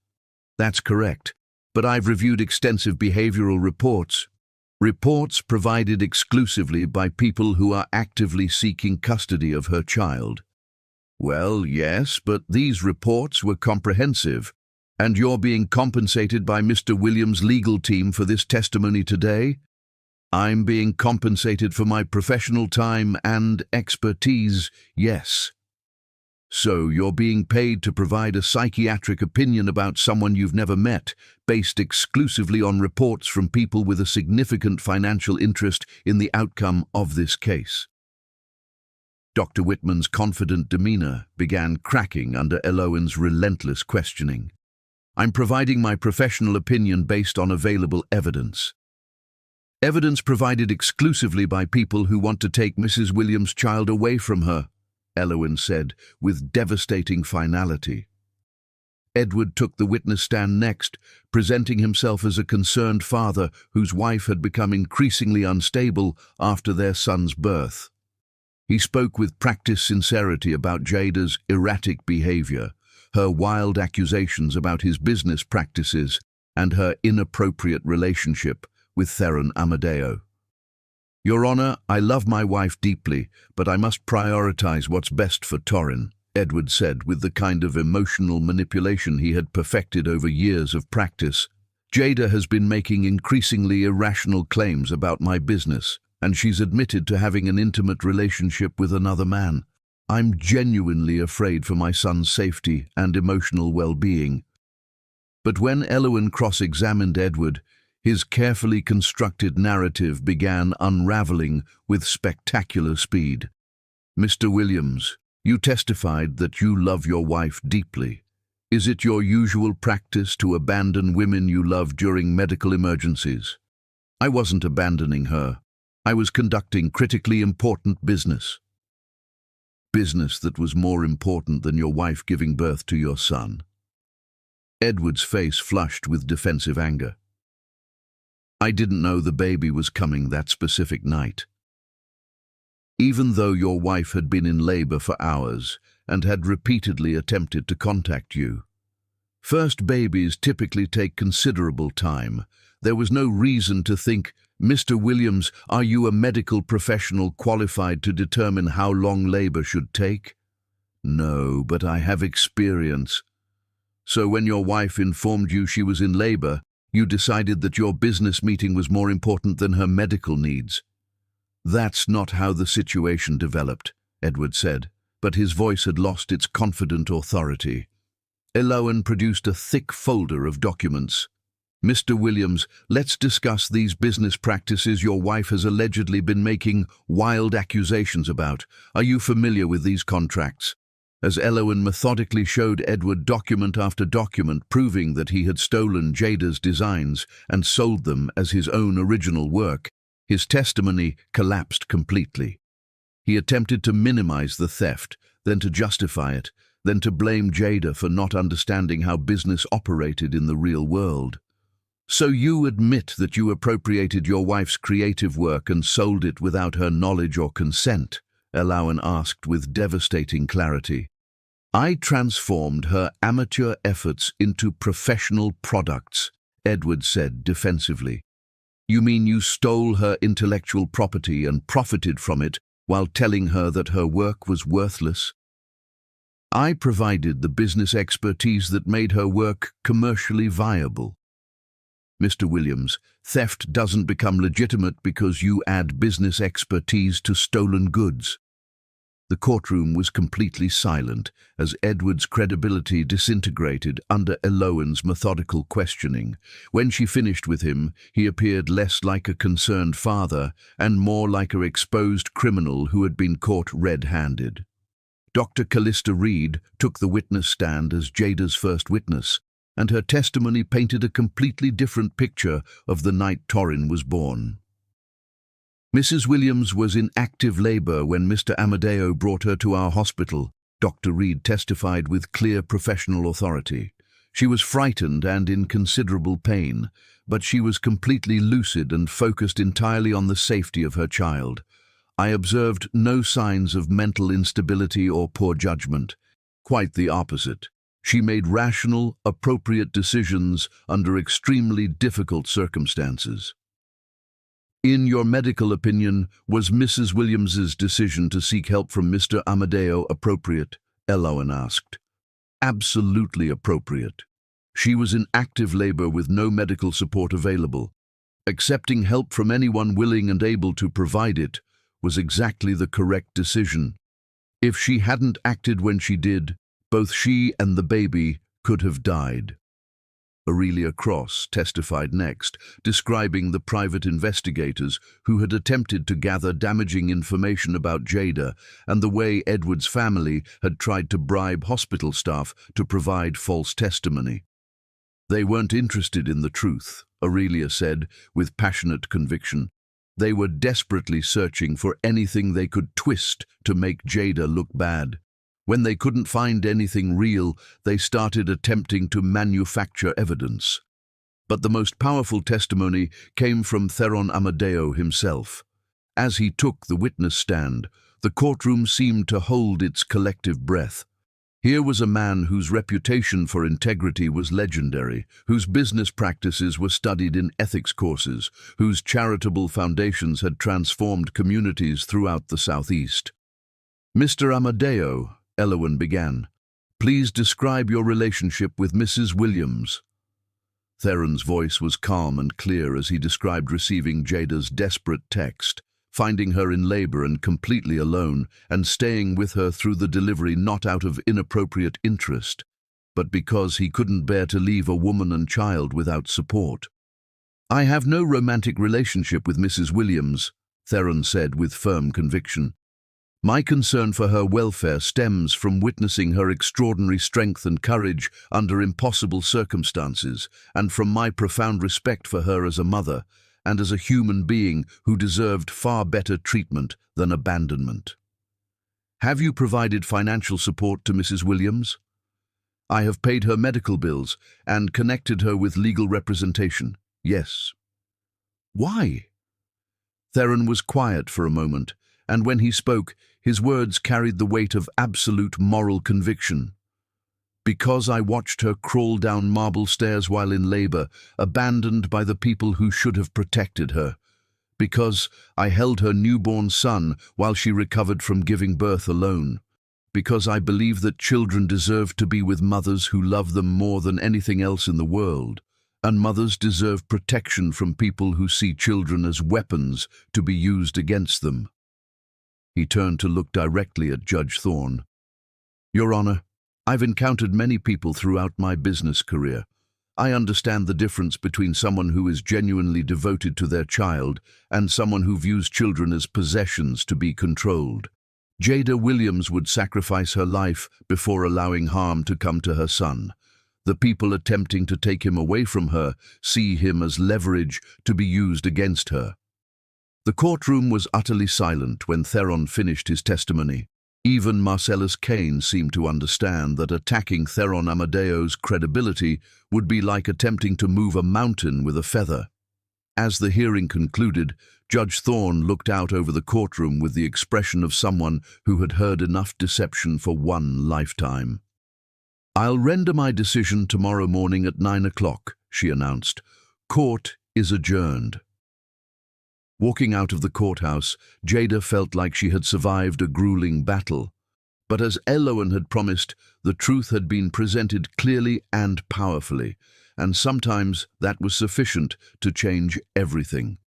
That's correct. But I've reviewed extensive behavioral reports. Reports provided exclusively by people who are actively seeking custody of her child. Well, yes, but these reports were comprehensive, and you're being compensated by Mr. Williams' legal team for this testimony today? I'm being compensated for my professional time and expertise, yes. So you're being paid to provide a psychiatric opinion about someone you've never met, based exclusively on reports from people with a significant financial interest in the outcome of this case. Dr. Whitman's confident demeanor began cracking under Elowen's relentless questioning. I'm providing my professional opinion based on available evidence. Evidence provided exclusively by people who want to take Mrs. Williams' child away from her, Elowen said, with devastating finality. Edward took the witness stand next, presenting himself as a concerned father whose wife had become increasingly unstable after their son's birth. He spoke with practiced sincerity about Jada's erratic behavior, her wild accusations about his business practices, and her inappropriate relationship with Theron Amadeo. Your Honor, I love my wife deeply, but I must prioritize what's best for Torrin, Edward said with the kind of emotional manipulation he had perfected over years of practice. Jada has been making increasingly irrational claims about my business, and she's admitted to having an intimate relationship with another man. I'm genuinely afraid for my son's safety and emotional well-being. But when Elowen cross-examined Edward, his carefully constructed narrative began unraveling with spectacular speed. Mr. Williams, you testified that you love your wife deeply. Is it your usual practice to abandon women you love during medical emergencies? I wasn't abandoning her. I was conducting critically important business. Business that was more important than your wife giving birth to your son. Edward's face flushed with defensive anger. I didn't know the baby was coming that specific night. Even though your wife had been in labor for hours and had repeatedly attempted to contact you. First babies typically take considerable time. There was no reason to think, Mr. Williams, are you a medical professional qualified to determine how long labor should take? No, but I have experience. So when your wife informed you she was in labor, you decided that your business meeting was more important than her medical needs. That's not how the situation developed, Edward said, but his voice had lost its confident authority. Elowen produced a thick folder of documents. Mr. Williams, let's discuss these business practices your wife has allegedly been making wild accusations about. Are you familiar with these contracts? As Elowen methodically showed Edward document after document proving that he had stolen Jada's designs and sold them as his own original work, his testimony collapsed completely. He attempted to minimize the theft, then to justify it, then to blame Jada for not understanding how business operated in the real world. So you admit that you appropriated your wife's creative work and sold it without her knowledge or consent? Elowen asked with devastating clarity. I transformed her amateur efforts into professional products, Edward said defensively. You mean you stole her intellectual property and profited from it while telling her that her work was worthless? I provided the business expertise that made her work commercially viable. Mr. Williams, theft doesn't become legitimate because you add business expertise to stolen goods. The courtroom was completely silent as Edward's credibility disintegrated under Elowen's methodical questioning. When she finished with him, he appeared less like a concerned father and more like an exposed criminal who had been caught red-handed. Dr. Callista Reed took the witness stand as Jada's first witness, and her testimony painted a completely different picture of the night Torrin was born. Mrs. Williams was in active labor when Mr. Amadeo brought her to our hospital, Dr. Reed testified with clear professional authority. She was frightened and in considerable pain, but she was completely lucid and focused entirely on the safety of her child. I observed no signs of mental instability or poor judgment. Quite the opposite. She made rational, appropriate decisions under extremely difficult circumstances. In your medical opinion, was Mrs. Williams's decision to seek help from Mr. Amadeo appropriate? Elowen asked. Absolutely appropriate. She was in active labor with no medical support available. Accepting help from anyone willing and able to provide it was exactly the correct decision. If she hadn't acted when she did, both she and the baby could have died. Aurelia Cross testified next, describing the private investigators who had attempted to gather damaging information about Jada and the way Edward's family had tried to bribe hospital staff to provide false testimony. They weren't interested in the truth, Aurelia said with passionate conviction. They were desperately searching for anything they could twist to make Jada look bad. When they couldn't find anything real, they started attempting to manufacture evidence. But the most powerful testimony came from Theron Amadeo himself. As he took the witness stand, the courtroom seemed to hold its collective breath. Here was a man whose reputation for integrity was legendary, whose business practices were studied in ethics courses, whose charitable foundations had transformed communities throughout the Southeast. Mr. Amadeo, Elowen began, please describe your relationship with Mrs. Williams. Theron's voice was calm and clear as he described receiving Jada's desperate text, finding her in labor and completely alone, and staying with her through the delivery not out of inappropriate interest, but because he couldn't bear to leave a woman and child without support. I have no romantic relationship with Mrs. Williams, Theron said with firm conviction. My concern for her welfare stems from witnessing her extraordinary strength and courage under impossible circumstances, and from my profound respect for her as a mother, and as a human being who deserved far better treatment than abandonment. Have you provided financial support to Mrs. Williams? I have paid her medical bills and connected her with legal representation. Yes. Why? Theron was quiet for a moment, and when he spoke, his words carried the weight of absolute moral conviction. Because I watched her crawl down marble stairs while in labor, abandoned by the people who should have protected her. Because I held her newborn son while she recovered from giving birth alone. Because I believe that children deserve to be with mothers who love them more than anything else in the world. And mothers deserve protection from people who see children as weapons to be used against them. He turned to look directly at Judge Thorne. Your Honor, I've encountered many people throughout my business career. I understand the difference between someone who is genuinely devoted to their child and someone who views children as possessions to be controlled. Jada Williams would sacrifice her life before allowing harm to come to her son. The people attempting to take him away from her see him as leverage to be used against her. The courtroom was utterly silent when Theron finished his testimony. Even Marcellus Kane seemed to understand that attacking Theron Amadeo's credibility would be like attempting to move a mountain with a feather. As the hearing concluded, Judge Thorne looked out over the courtroom with the expression of someone who had heard enough deception for one lifetime. "I'll render my decision tomorrow morning at 9 o'clock, she announced. "Court is adjourned." Walking out of the courthouse, Jada felt like she had survived a grueling battle. But as Elowen had promised, the truth had been presented clearly and powerfully, and sometimes that was sufficient to change everything.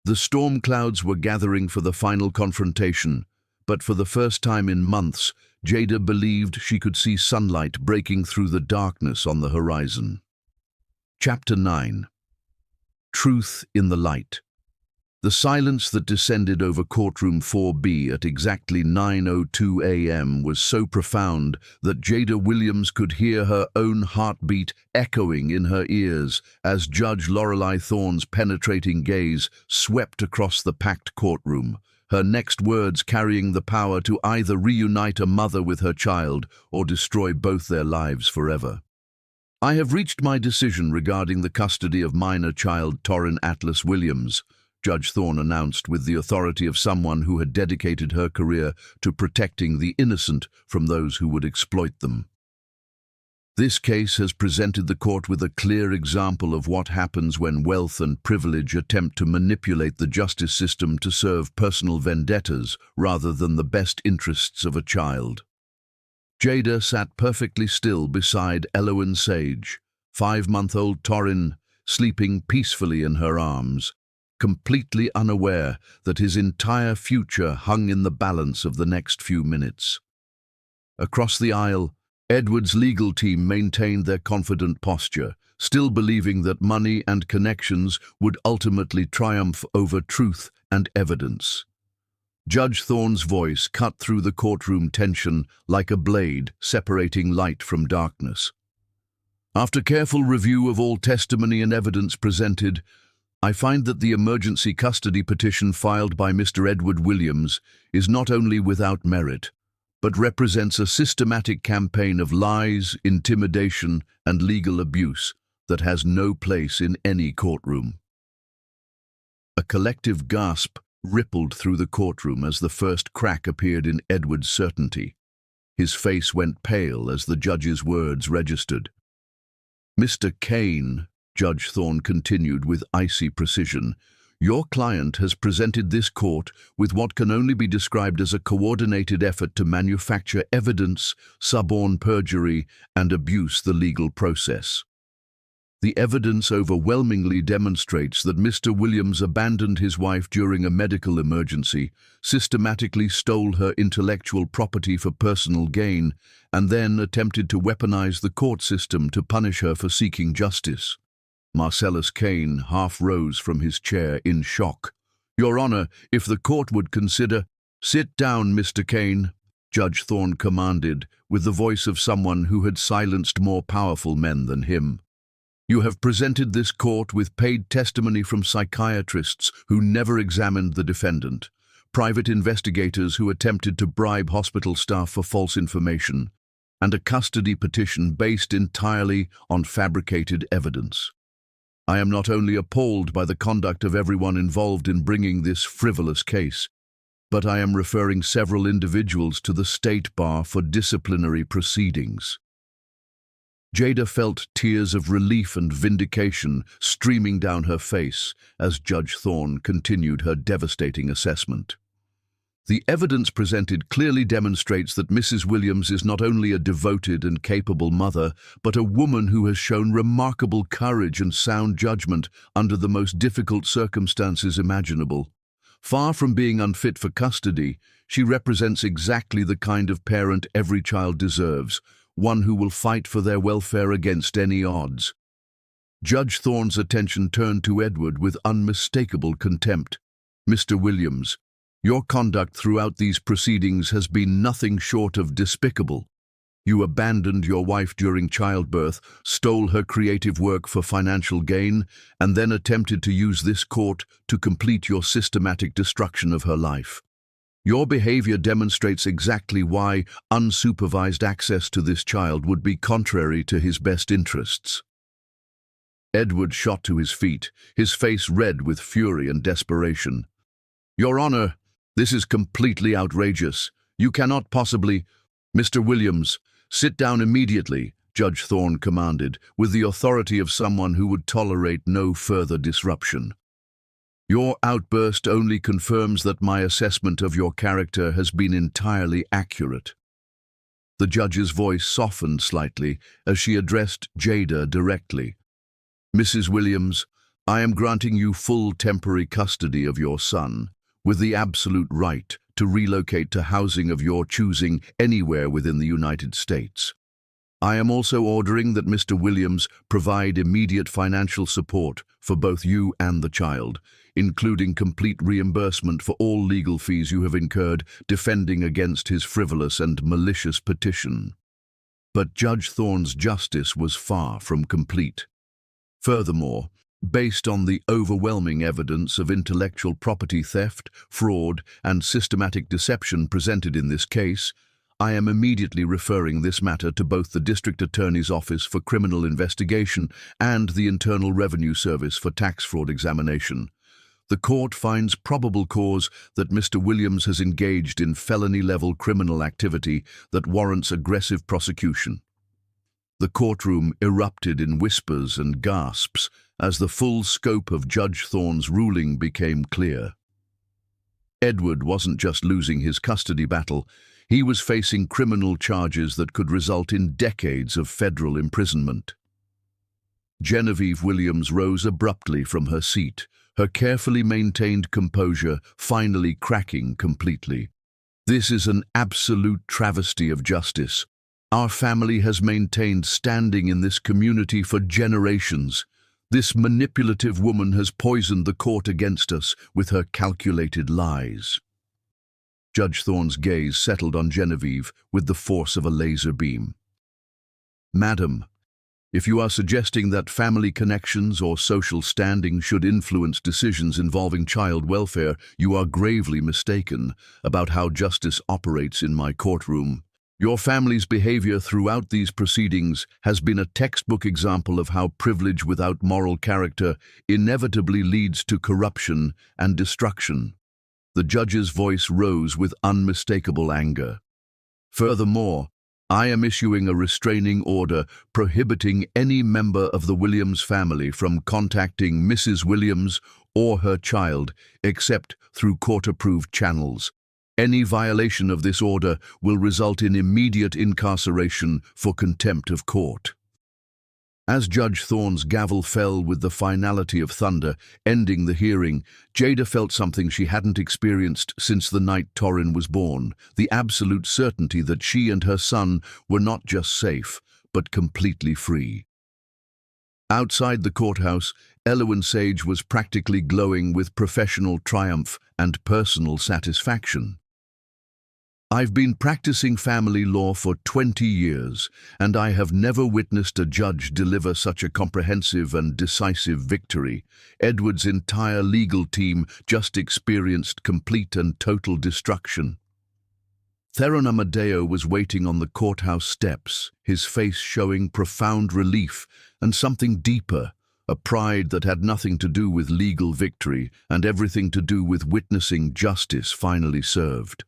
The storm clouds were gathering for the final confrontation, but for the first time in months, Jada believed she could see sunlight breaking through the darkness on the horizon. Chapter 9. Truth in the Light. The silence that descended over courtroom 4B at exactly 9:02 a.m. was so profound that Jada Williams could hear her own heartbeat echoing in her ears as Judge Lorelei Thorne's penetrating gaze swept across the packed courtroom, her next words carrying the power to either reunite a mother with her child or destroy both their lives forever. "I have reached my decision regarding the custody of minor child Torrin Atlas Williams," Judge Thorne announced with the authority of someone who had dedicated her career to protecting the innocent from those who would exploit them. "This case has presented the court with a clear example of what happens when wealth and privilege attempt to manipulate the justice system to serve personal vendettas rather than the best interests of a child." Jada sat perfectly still beside Elowen Sage, 5-month-old Torrin, sleeping peacefully in her arms, completely unaware that his entire future hung in the balance of the next few minutes. Across the aisle, Edward's legal team maintained their confident posture, still believing that money and connections would ultimately triumph over truth and evidence. Judge Thorne's voice cut through the courtroom tension like a blade separating light from darkness. "After careful review of all testimony and evidence presented, I find that the emergency custody petition filed by Mr. Edward Williams is not only without merit, but represents a systematic campaign of lies, intimidation, and legal abuse that has no place in any courtroom." A collective gasp rippled through the courtroom as the first crack appeared in Edward's certainty. His face went pale as the judge's words registered. "Mr. Kane," Judge Thorne continued with icy precision, "your client has presented this court with what can only be described as a coordinated effort to manufacture evidence, suborn perjury, and abuse the legal process. The evidence overwhelmingly demonstrates that Mr. Williams abandoned his wife during a medical emergency, systematically stole her intellectual property for personal gain, and then attempted to weaponize the court system to punish her for seeking justice." Marcellus Kane half rose from his chair in shock. "Your Honor, if the court would consider—" "Sit down, Mr. Kane," Judge Thorne commanded, with the voice of someone who had silenced more powerful men than him. "You have presented this court with paid testimony from psychiatrists who never examined the defendant, private investigators who attempted to bribe hospital staff for false information, and a custody petition based entirely on fabricated evidence. I am not only appalled by the conduct of everyone involved in bringing this frivolous case, but I am referring several individuals to the State Bar for disciplinary proceedings." Jada felt tears of relief and vindication streaming down her face as Judge Thorne continued her devastating assessment. "The evidence presented clearly demonstrates that Mrs. Williams is not only a devoted and capable mother, but a woman who has shown remarkable courage and sound judgment under the most difficult circumstances imaginable. Far from being unfit for custody, she represents exactly the kind of parent every child deserves, one who will fight for their welfare against any odds. Judge Thorne's attention turned to Edward with unmistakable contempt. "Mr. Williams, your conduct throughout these proceedings has been nothing short of despicable. You abandoned your wife during childbirth, stole her creative work for financial gain, and then attempted to use this court to complete your systematic destruction of her life. Your behavior demonstrates exactly why unsupervised access to this child would be contrary to his best interests." Edward shot to his feet, his face red with fury and desperation. "Your Honor, this is completely outrageous. You cannot possibly—" "Mr. Williams, sit down immediately," Judge Thorne commanded, with the authority of someone who would tolerate no further disruption. "Your outburst only confirms that my assessment of your character has been entirely accurate." The judge's voice softened slightly as she addressed Jada directly. "Mrs. Williams, I am granting you full temporary custody of your son, with the absolute right to relocate to housing of your choosing anywhere within the United States. I am also ordering that Mr. Williams provide immediate financial support for both you and the child, including complete reimbursement for all legal fees you have incurred defending against his frivolous and malicious petition." But Judge Thorne's justice was far from complete. Furthermore, based on the overwhelming evidence of intellectual property theft, fraud, and systematic deception presented in this case, I am immediately referring this matter to both the District Attorney's Office for Criminal Investigation and the Internal Revenue Service for tax fraud examination. The court finds probable cause that Mr. Williams has engaged in felony-level criminal activity that warrants aggressive prosecution. The courtroom erupted in whispers and gasps as the full scope of Judge Thorne's ruling became clear. Edward wasn't just losing his custody battle, he was facing criminal charges that could result in decades of federal imprisonment. Genevieve Williams rose abruptly from her seat, her carefully maintained composure finally cracking completely. "This is an absolute travesty of justice. Our family has maintained standing in this community for generations. This manipulative woman has poisoned the court against us with her calculated lies." Judge Thorne's gaze settled on Genevieve with the force of a laser beam. "Madam, if you are suggesting that family connections or social standing should influence decisions involving child welfare, you are gravely mistaken about how justice operates in my courtroom. Your family's behavior throughout these proceedings has been a textbook example of how privilege without moral character inevitably leads to corruption and destruction." The judge's voice rose with unmistakable anger. "Furthermore, I am issuing a restraining order prohibiting any member of the Williams family from contacting Mrs. Williams or her child except through court-approved channels. Any violation of this order will result in immediate incarceration for contempt of court." As Judge Thorne's gavel fell with the finality of thunder, ending the hearing, Jada felt something she hadn't experienced since the night Torrin was born, the absolute certainty that she and her son were not just safe, but completely free. Outside the courthouse, Elowyn Sage was practically glowing with professional triumph and personal satisfaction. "I've been practicing family law for 20 years, and I have never witnessed a judge deliver such a comprehensive and decisive victory. Edward's entire legal team just experienced complete and total destruction." Theron Amadeo was waiting on the courthouse steps, his face showing profound relief and something deeper, a pride that had nothing to do with legal victory and everything to do with witnessing justice finally served.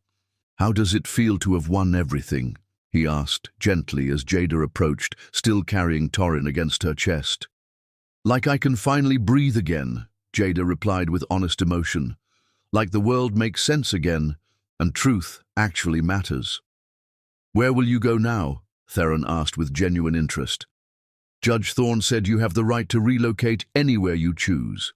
"How does it feel to have won everything?" he asked gently as Jada approached, still carrying Torrin against her chest. "Like I can finally breathe again," Jada replied with honest emotion. "Like the world makes sense again, and truth actually matters." "Where will you go now?" Theron asked with genuine interest. "Judge Thorne said you have the right to relocate anywhere you choose."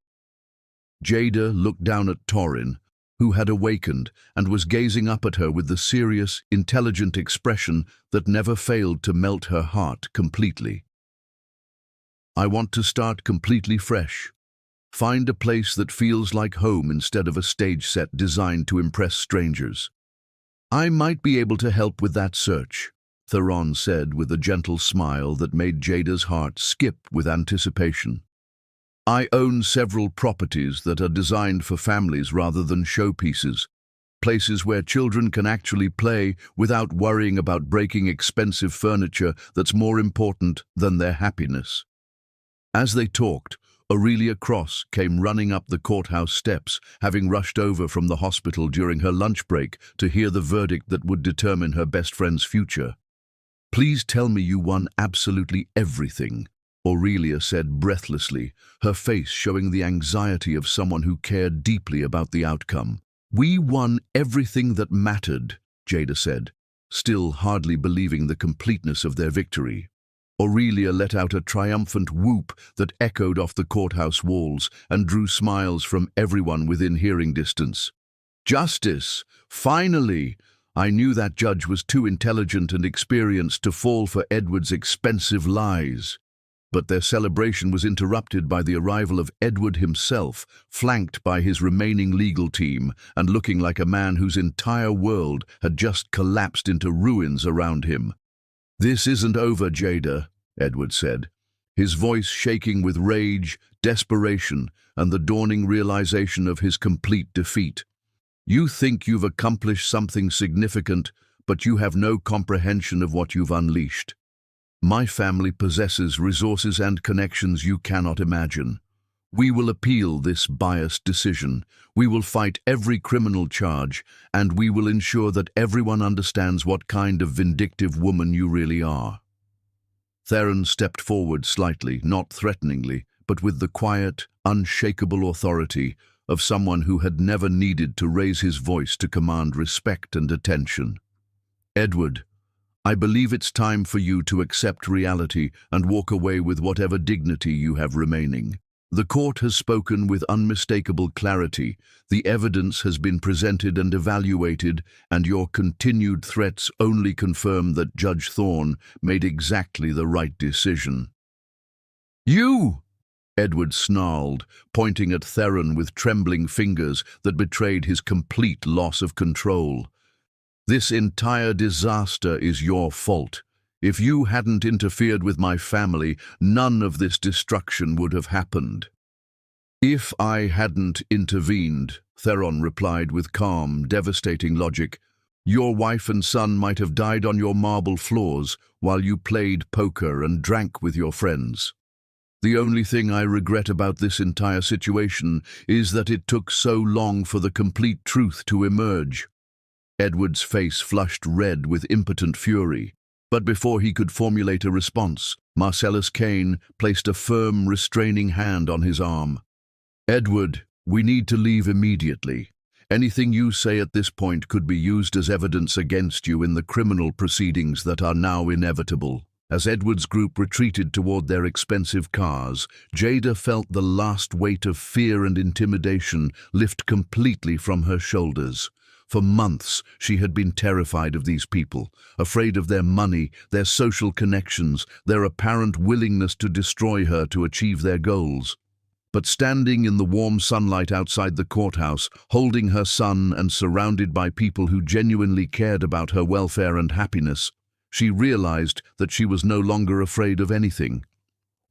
Jada looked down at Torrin, who had awakened and was gazing up at her with the serious, intelligent expression that never failed to melt her heart completely. "I want to start completely fresh. Find a place that feels like home instead of a stage set designed to impress strangers. I might be able to help with that search," Theron said with a gentle smile that made Jada's heart skip with anticipation. "I own several properties that are designed for families rather than showpieces, places where children can actually play without worrying about breaking expensive furniture that's more important than their happiness." As they talked, Aurelia Cross came running up the courthouse steps, having rushed over from the hospital during her lunch break to hear the verdict that would determine her best friend's future. "Please tell me you won absolutely everything," Aurelia said breathlessly, her face showing the anxiety of someone who cared deeply about the outcome. "We won everything that mattered," Jada said, still hardly believing the completeness of their victory. Aurelia let out a triumphant whoop that echoed off the courthouse walls and drew smiles from everyone within hearing distance. "Justice! Finally! I knew that judge was too intelligent and experienced to fall for Edward's expensive lies." But their celebration was interrupted by the arrival of Edward himself, flanked by his remaining legal team and looking like a man whose entire world had just collapsed into ruins around him. "This isn't over, Jada," Edward said, his voice shaking with rage, desperation, and the dawning realization of his complete defeat. "You think you've accomplished something significant, but you have no comprehension of what you've unleashed. My family possesses resources and connections you cannot imagine. We will appeal this biased decision. We will fight every criminal charge, and we will ensure that everyone understands what kind of vindictive woman you really are." Theron stepped forward slightly, not threateningly, but with the quiet, unshakable authority of someone who had never needed to raise his voice to command respect and attention. "Edward, I believe it's time for you to accept reality and walk away with whatever dignity you have remaining. The court has spoken with unmistakable clarity, the evidence has been presented and evaluated, and your continued threats only confirm that Judge Thorne made exactly the right decision." "You!" Edward snarled, pointing at Theron with trembling fingers that betrayed his complete loss of control. "This entire disaster is your fault. If you hadn't interfered with my family, none of this destruction would have happened." "If I hadn't intervened," Theron replied with calm, devastating logic, "your wife and son might have died on your marble floors while you played poker and drank with your friends. The only thing I regret about this entire situation is that it took so long for the complete truth to emerge." Edward's face flushed red with impotent fury. But before he could formulate a response, Marcellus Kane placed a firm, restraining hand on his arm. "Edward, we need to leave immediately. Anything you say at this point could be used as evidence against you in the criminal proceedings that are now inevitable." As Edward's group retreated toward their expensive cars, Jada felt the last weight of fear and intimidation lift completely from her shoulders. For months, she had been terrified of these people, afraid of their money, their social connections, their apparent willingness to destroy her to achieve their goals. But standing in the warm sunlight outside the courthouse, holding her son and surrounded by people who genuinely cared about her welfare and happiness, she realized that she was no longer afraid of anything.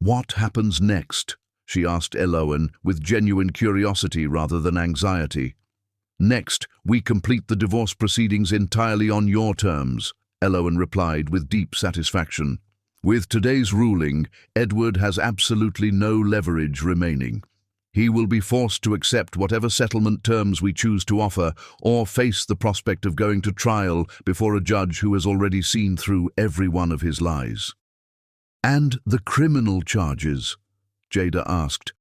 "What happens next?" she asked Elowen with genuine curiosity rather than anxiety. "Next, we complete the divorce proceedings entirely on your terms," Elowen replied with deep satisfaction. "With today's ruling, Edward has absolutely no leverage remaining. He will be forced to accept whatever settlement terms we choose to offer, or face the prospect of going to trial before a judge who has already seen through every one of his lies." "And the criminal charges?" Jada asked.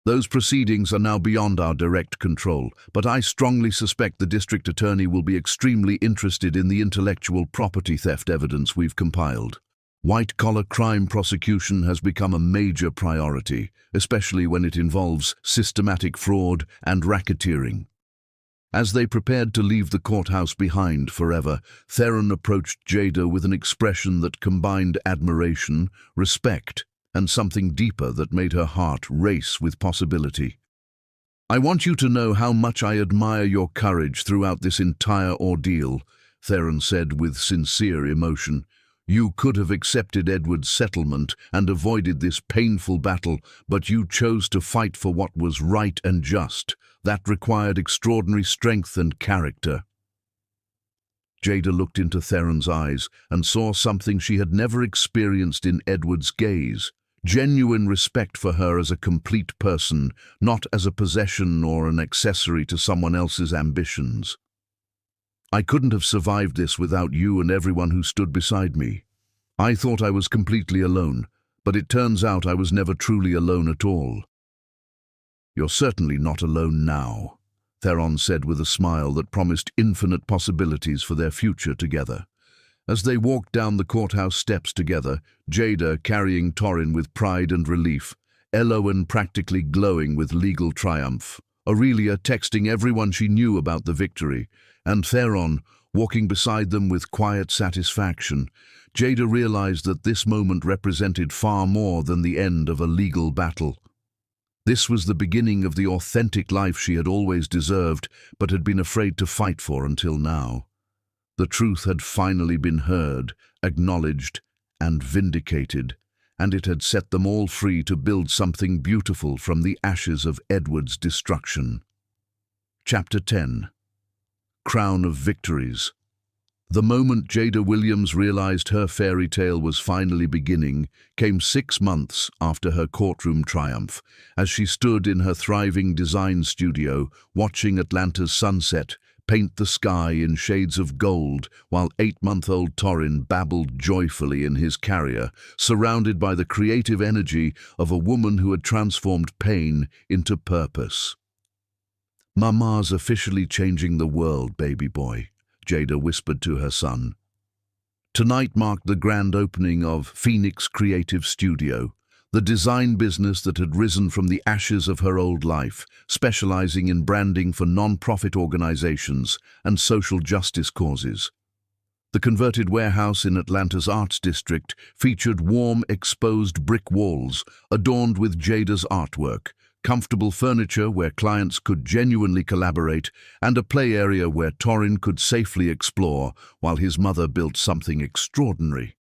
"Those proceedings are now beyond our direct control, but I strongly suspect the district attorney will be extremely interested in the intellectual property theft evidence we've compiled. White-collar crime prosecution has become a major priority, especially when it involves systematic fraud and racketeering." As they prepared to leave the courthouse behind forever, Theron approached Jada with an expression that combined admiration, respect, and something deeper that made her heart race with possibility. "I want you to know how much I admire your courage throughout this entire ordeal," Theron said with sincere emotion. "You could have accepted Edward's settlement and avoided this painful battle, but you chose to fight for what was right and just. That required extraordinary strength and character." Jada looked into Theron's eyes and saw something she had never experienced in Edward's gaze: genuine respect for her as a complete person, not as a possession or an accessory to someone else's ambitions. "I couldn't have survived this without you and everyone who stood beside me. I thought I was completely alone, but it turns out I was never truly alone at all." "You're certainly not alone now," Theron said with a smile that promised infinite possibilities for their future together. As they walked down the courthouse steps together, Jada carrying Torin with pride and relief, Elowen practically glowing with legal triumph, Aurelia texting everyone she knew about the victory, and Theron walking beside them with quiet satisfaction, Jada realized that this moment represented far more than the end of a legal battle. This was the beginning of the authentic life she had always deserved, but had been afraid to fight for until now. The truth had finally been heard, acknowledged, and vindicated, and it had set them all free to build something beautiful from the ashes of Edward's destruction. Chapter 10. Crown of Victories. The moment Jada Williams realized her fairy tale was finally beginning came 6 months after her courtroom triumph, as she stood in her thriving design studio, watching Atlanta's sunset paint the sky in shades of gold, while 8-month-old Torin babbled joyfully in his carrier, surrounded by the creative energy of a woman who had transformed pain into purpose. "Mama's officially changing the world, baby boy," Jada whispered to her son. Tonight marked the grand opening of Phoenix Creative Studio, the design business that had risen from the ashes of her old life, specializing in branding for non-profit organizations and social justice causes. The converted warehouse in Atlanta's Arts District featured warm, exposed brick walls adorned with Jada's artwork, comfortable furniture where clients could genuinely collaborate, and a play area where Torin could safely explore while his mother built something extraordinary.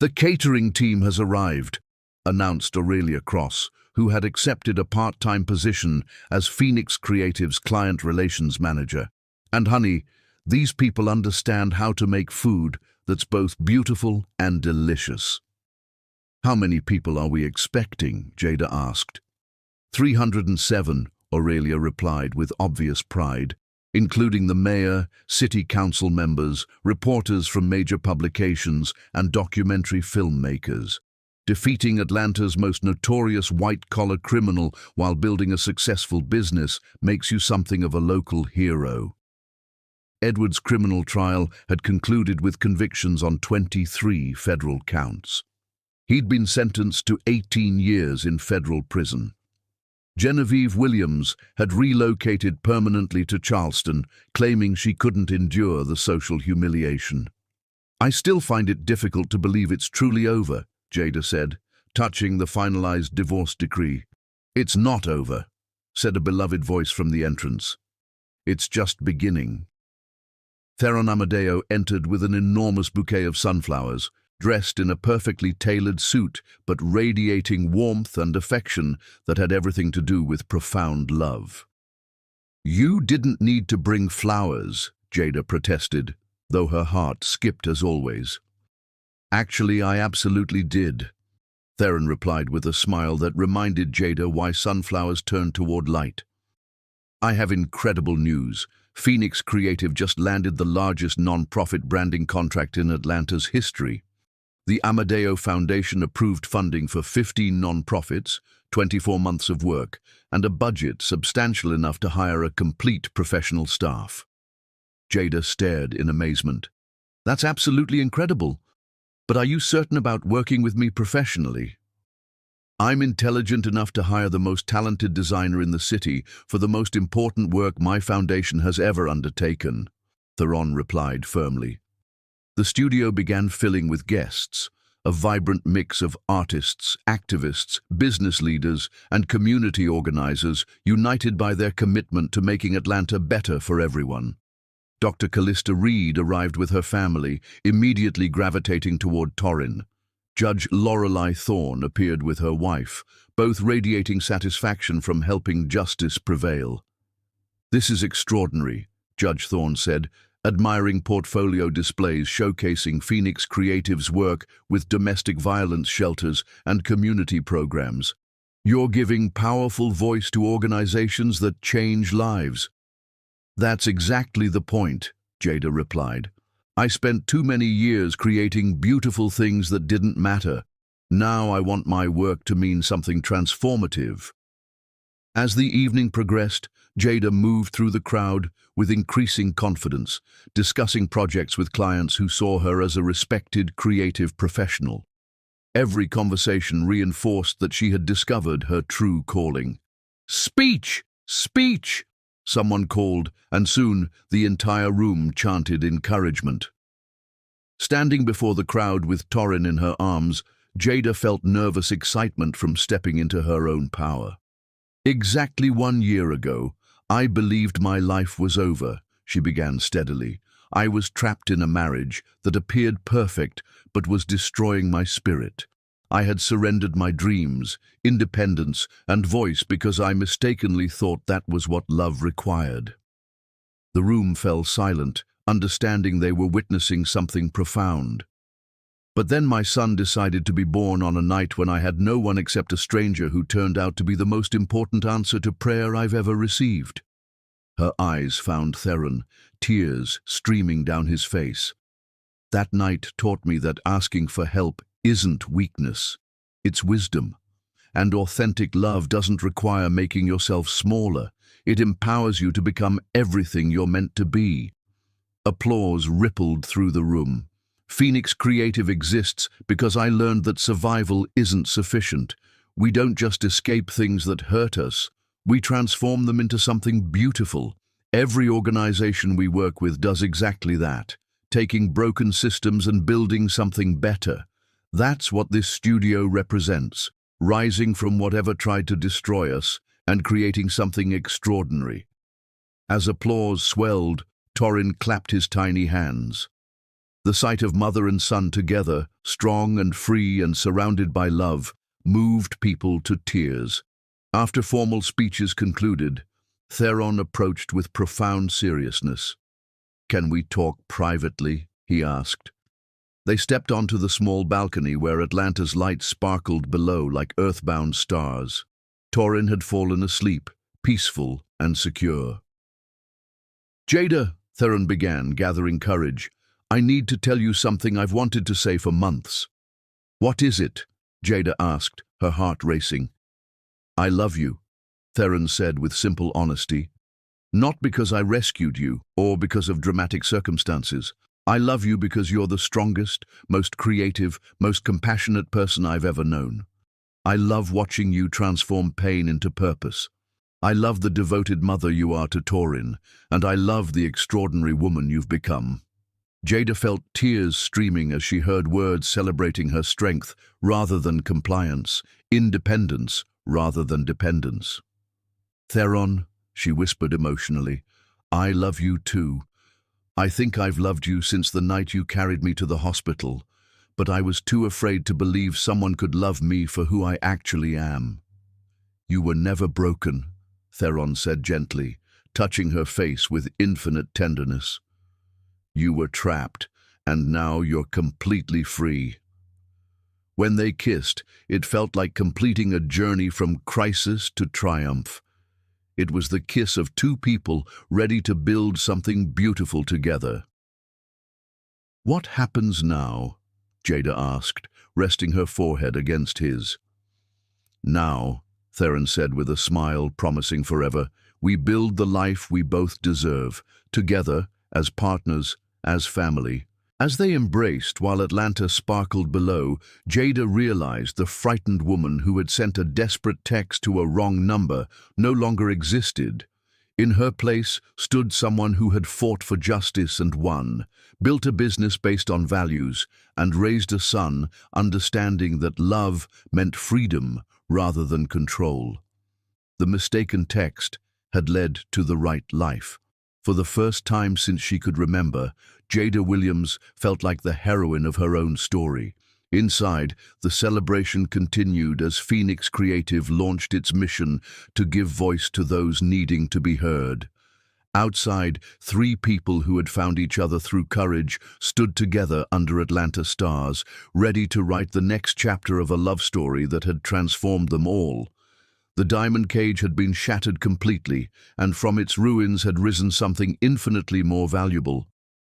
"The catering team has arrived," announced Aurelia Cross, who had accepted a part-time position as Phoenix Creative's client relations manager. "And honey, these people understand how to make food that's both beautiful and delicious." "How many people are we expecting?" Jada asked. 307, Aurelia replied with obvious pride, including the mayor, city council members, reporters from major publications, and documentary filmmakers. Defeating Atlanta's most notorious white-collar criminal while building a successful business makes you something of a local hero. Edward's criminal trial had concluded with convictions on 23 federal counts. He'd been sentenced to 18 years in federal prison. Genevieve Williams had relocated permanently to Charleston, claiming she couldn't endure the social humiliation. "I still find it difficult to believe it's truly over," Jada said, touching the finalized divorce decree. "It's not over," said a beloved voice from the entrance. "It's just beginning." Theron Amadeo entered with an enormous bouquet of sunflowers, dressed in a perfectly tailored suit, but radiating warmth and affection that had everything to do with profound love. "You didn't need to bring flowers," Jada protested, though her heart skipped as always. "Actually, I absolutely did," Theron replied with a smile that reminded Jada why sunflowers turned toward light. "I have incredible news. Phoenix Creative just landed the largest non-profit branding contract in Atlanta's history. The Amadeo Foundation approved funding for 15 non-profits, 24 months of work, and a budget substantial enough to hire a complete professional staff." Jada stared in amazement. "That's absolutely incredible. But are you certain about working with me professionally?" I'm intelligent enough to hire the most talented designer in the city for the most important work my foundation has ever undertaken, Theron replied firmly. The studio began filling with guests, a vibrant mix of artists, activists, business leaders, and community organizers united by their commitment to making Atlanta better for everyone. Dr. Callista Reed arrived with her family, immediately gravitating toward Torrin. Judge Lorelei Thorne appeared with her wife, both radiating satisfaction from helping justice prevail. "This is extraordinary," Judge Thorne said, admiring portfolio displays showcasing Phoenix Creative's work with domestic violence shelters and community programs. "You're giving powerful voice to organizations that change lives." "That's exactly the point," Jada replied. "I spent too many years creating beautiful things that didn't matter. Now I want my work to mean something transformative." As the evening progressed, Jada moved through the crowd with increasing confidence, discussing projects with clients who saw her as a respected creative professional. Every conversation reinforced that she had discovered her true calling. "Speech! Speech!" someone called, and soon the entire room chanted encouragement. Standing before the crowd with Torrin in her arms, Jada felt nervous excitement from stepping into her own power. "Exactly 1 year ago, I believed my life was over," she began steadily. "I was trapped in a marriage that appeared perfect but was destroying my spirit. I had surrendered my dreams, independence, and voice because I mistakenly thought that was what love required." The room fell silent, understanding they were witnessing something profound. "But then my son decided to be born on a night when I had no one except a stranger who turned out to be the most important answer to prayer I've ever received." Her eyes found Theron, tears streaming down his face. "That night taught me that asking for help isn't weakness, it's wisdom. And authentic love doesn't require making yourself smaller. It empowers you to become everything you're meant to be." Applause rippled through the room. "Phoenix Creative exists because I learned that survival isn't sufficient. We don't just escape things that hurt us. We transform them into something beautiful. Every organization we work with does exactly that, taking broken systems and building something better. That's what this studio represents, rising from whatever tried to destroy us and creating something extraordinary." As applause swelled, Torrin clapped his tiny hands. The sight of mother and son together, strong and free and surrounded by love, moved people to tears. After formal speeches concluded, Theron approached with profound seriousness. "Can we talk privately?" he asked. They stepped onto the small balcony where Atlanta's lights sparkled below like earthbound stars. Torrin had fallen asleep, peaceful and secure. "Jada," Theron began, gathering courage, "I need to tell you something I've wanted to say for months." "What is it?" Jada asked, her heart racing. "I love you," Theron said with simple honesty. "Not because I rescued you or because of dramatic circumstances. I love you because you're the strongest, most creative, most compassionate person I've ever known. I love watching you transform pain into purpose. I love the devoted mother you are to Torrin, and I love the extraordinary woman you've become." Jada felt tears streaming as she heard words celebrating her strength rather than compliance, independence rather than dependence. "Theron," she whispered emotionally, "I love you too. I think I've loved you since the night you carried me to the hospital, but I was too afraid to believe someone could love me for who I actually am." "You were never broken," Theron said gently, touching her face with infinite tenderness. "You were trapped, and now you're completely free." When they kissed, it felt like completing a journey from crisis to triumph. It was the kiss of two people ready to build something beautiful together. "What happens now?" Jada asked, resting her forehead against his. "Now," Theron said with a smile promising forever, "we build the life we both deserve, together, as partners, as family. As they embraced while Atlanta sparkled below, Jada realized the frightened woman who had sent a desperate text to a wrong number no longer existed. In her place stood someone who had fought for justice and won, built a business based on values, and raised a son understanding that love meant freedom rather than control. The mistaken text had led to the right life. For the first time since she could remember, Jada Williams felt like the heroine of her own story. Inside, the celebration continued as Phoenix Creative launched its mission to give voice to those needing to be heard. Outside, three people who had found each other through courage stood together under Atlanta stars, ready to write the next chapter of a love story that had transformed them all. The diamond cage had been shattered completely, and from its ruins had risen something infinitely more valuable.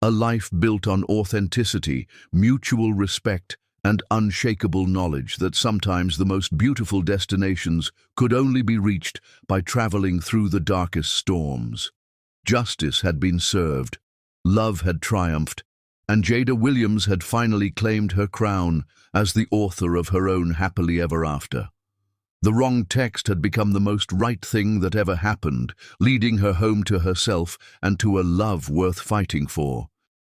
A life built on authenticity, mutual respect, and unshakable knowledge that sometimes the most beautiful destinations could only be reached by traveling through the darkest storms. Justice had been served, love had triumphed, and Jada Williams had finally claimed her crown as the author of her own happily ever after. The wrong text had become the most right thing that ever happened, leading her home to herself and to a love worth fighting for.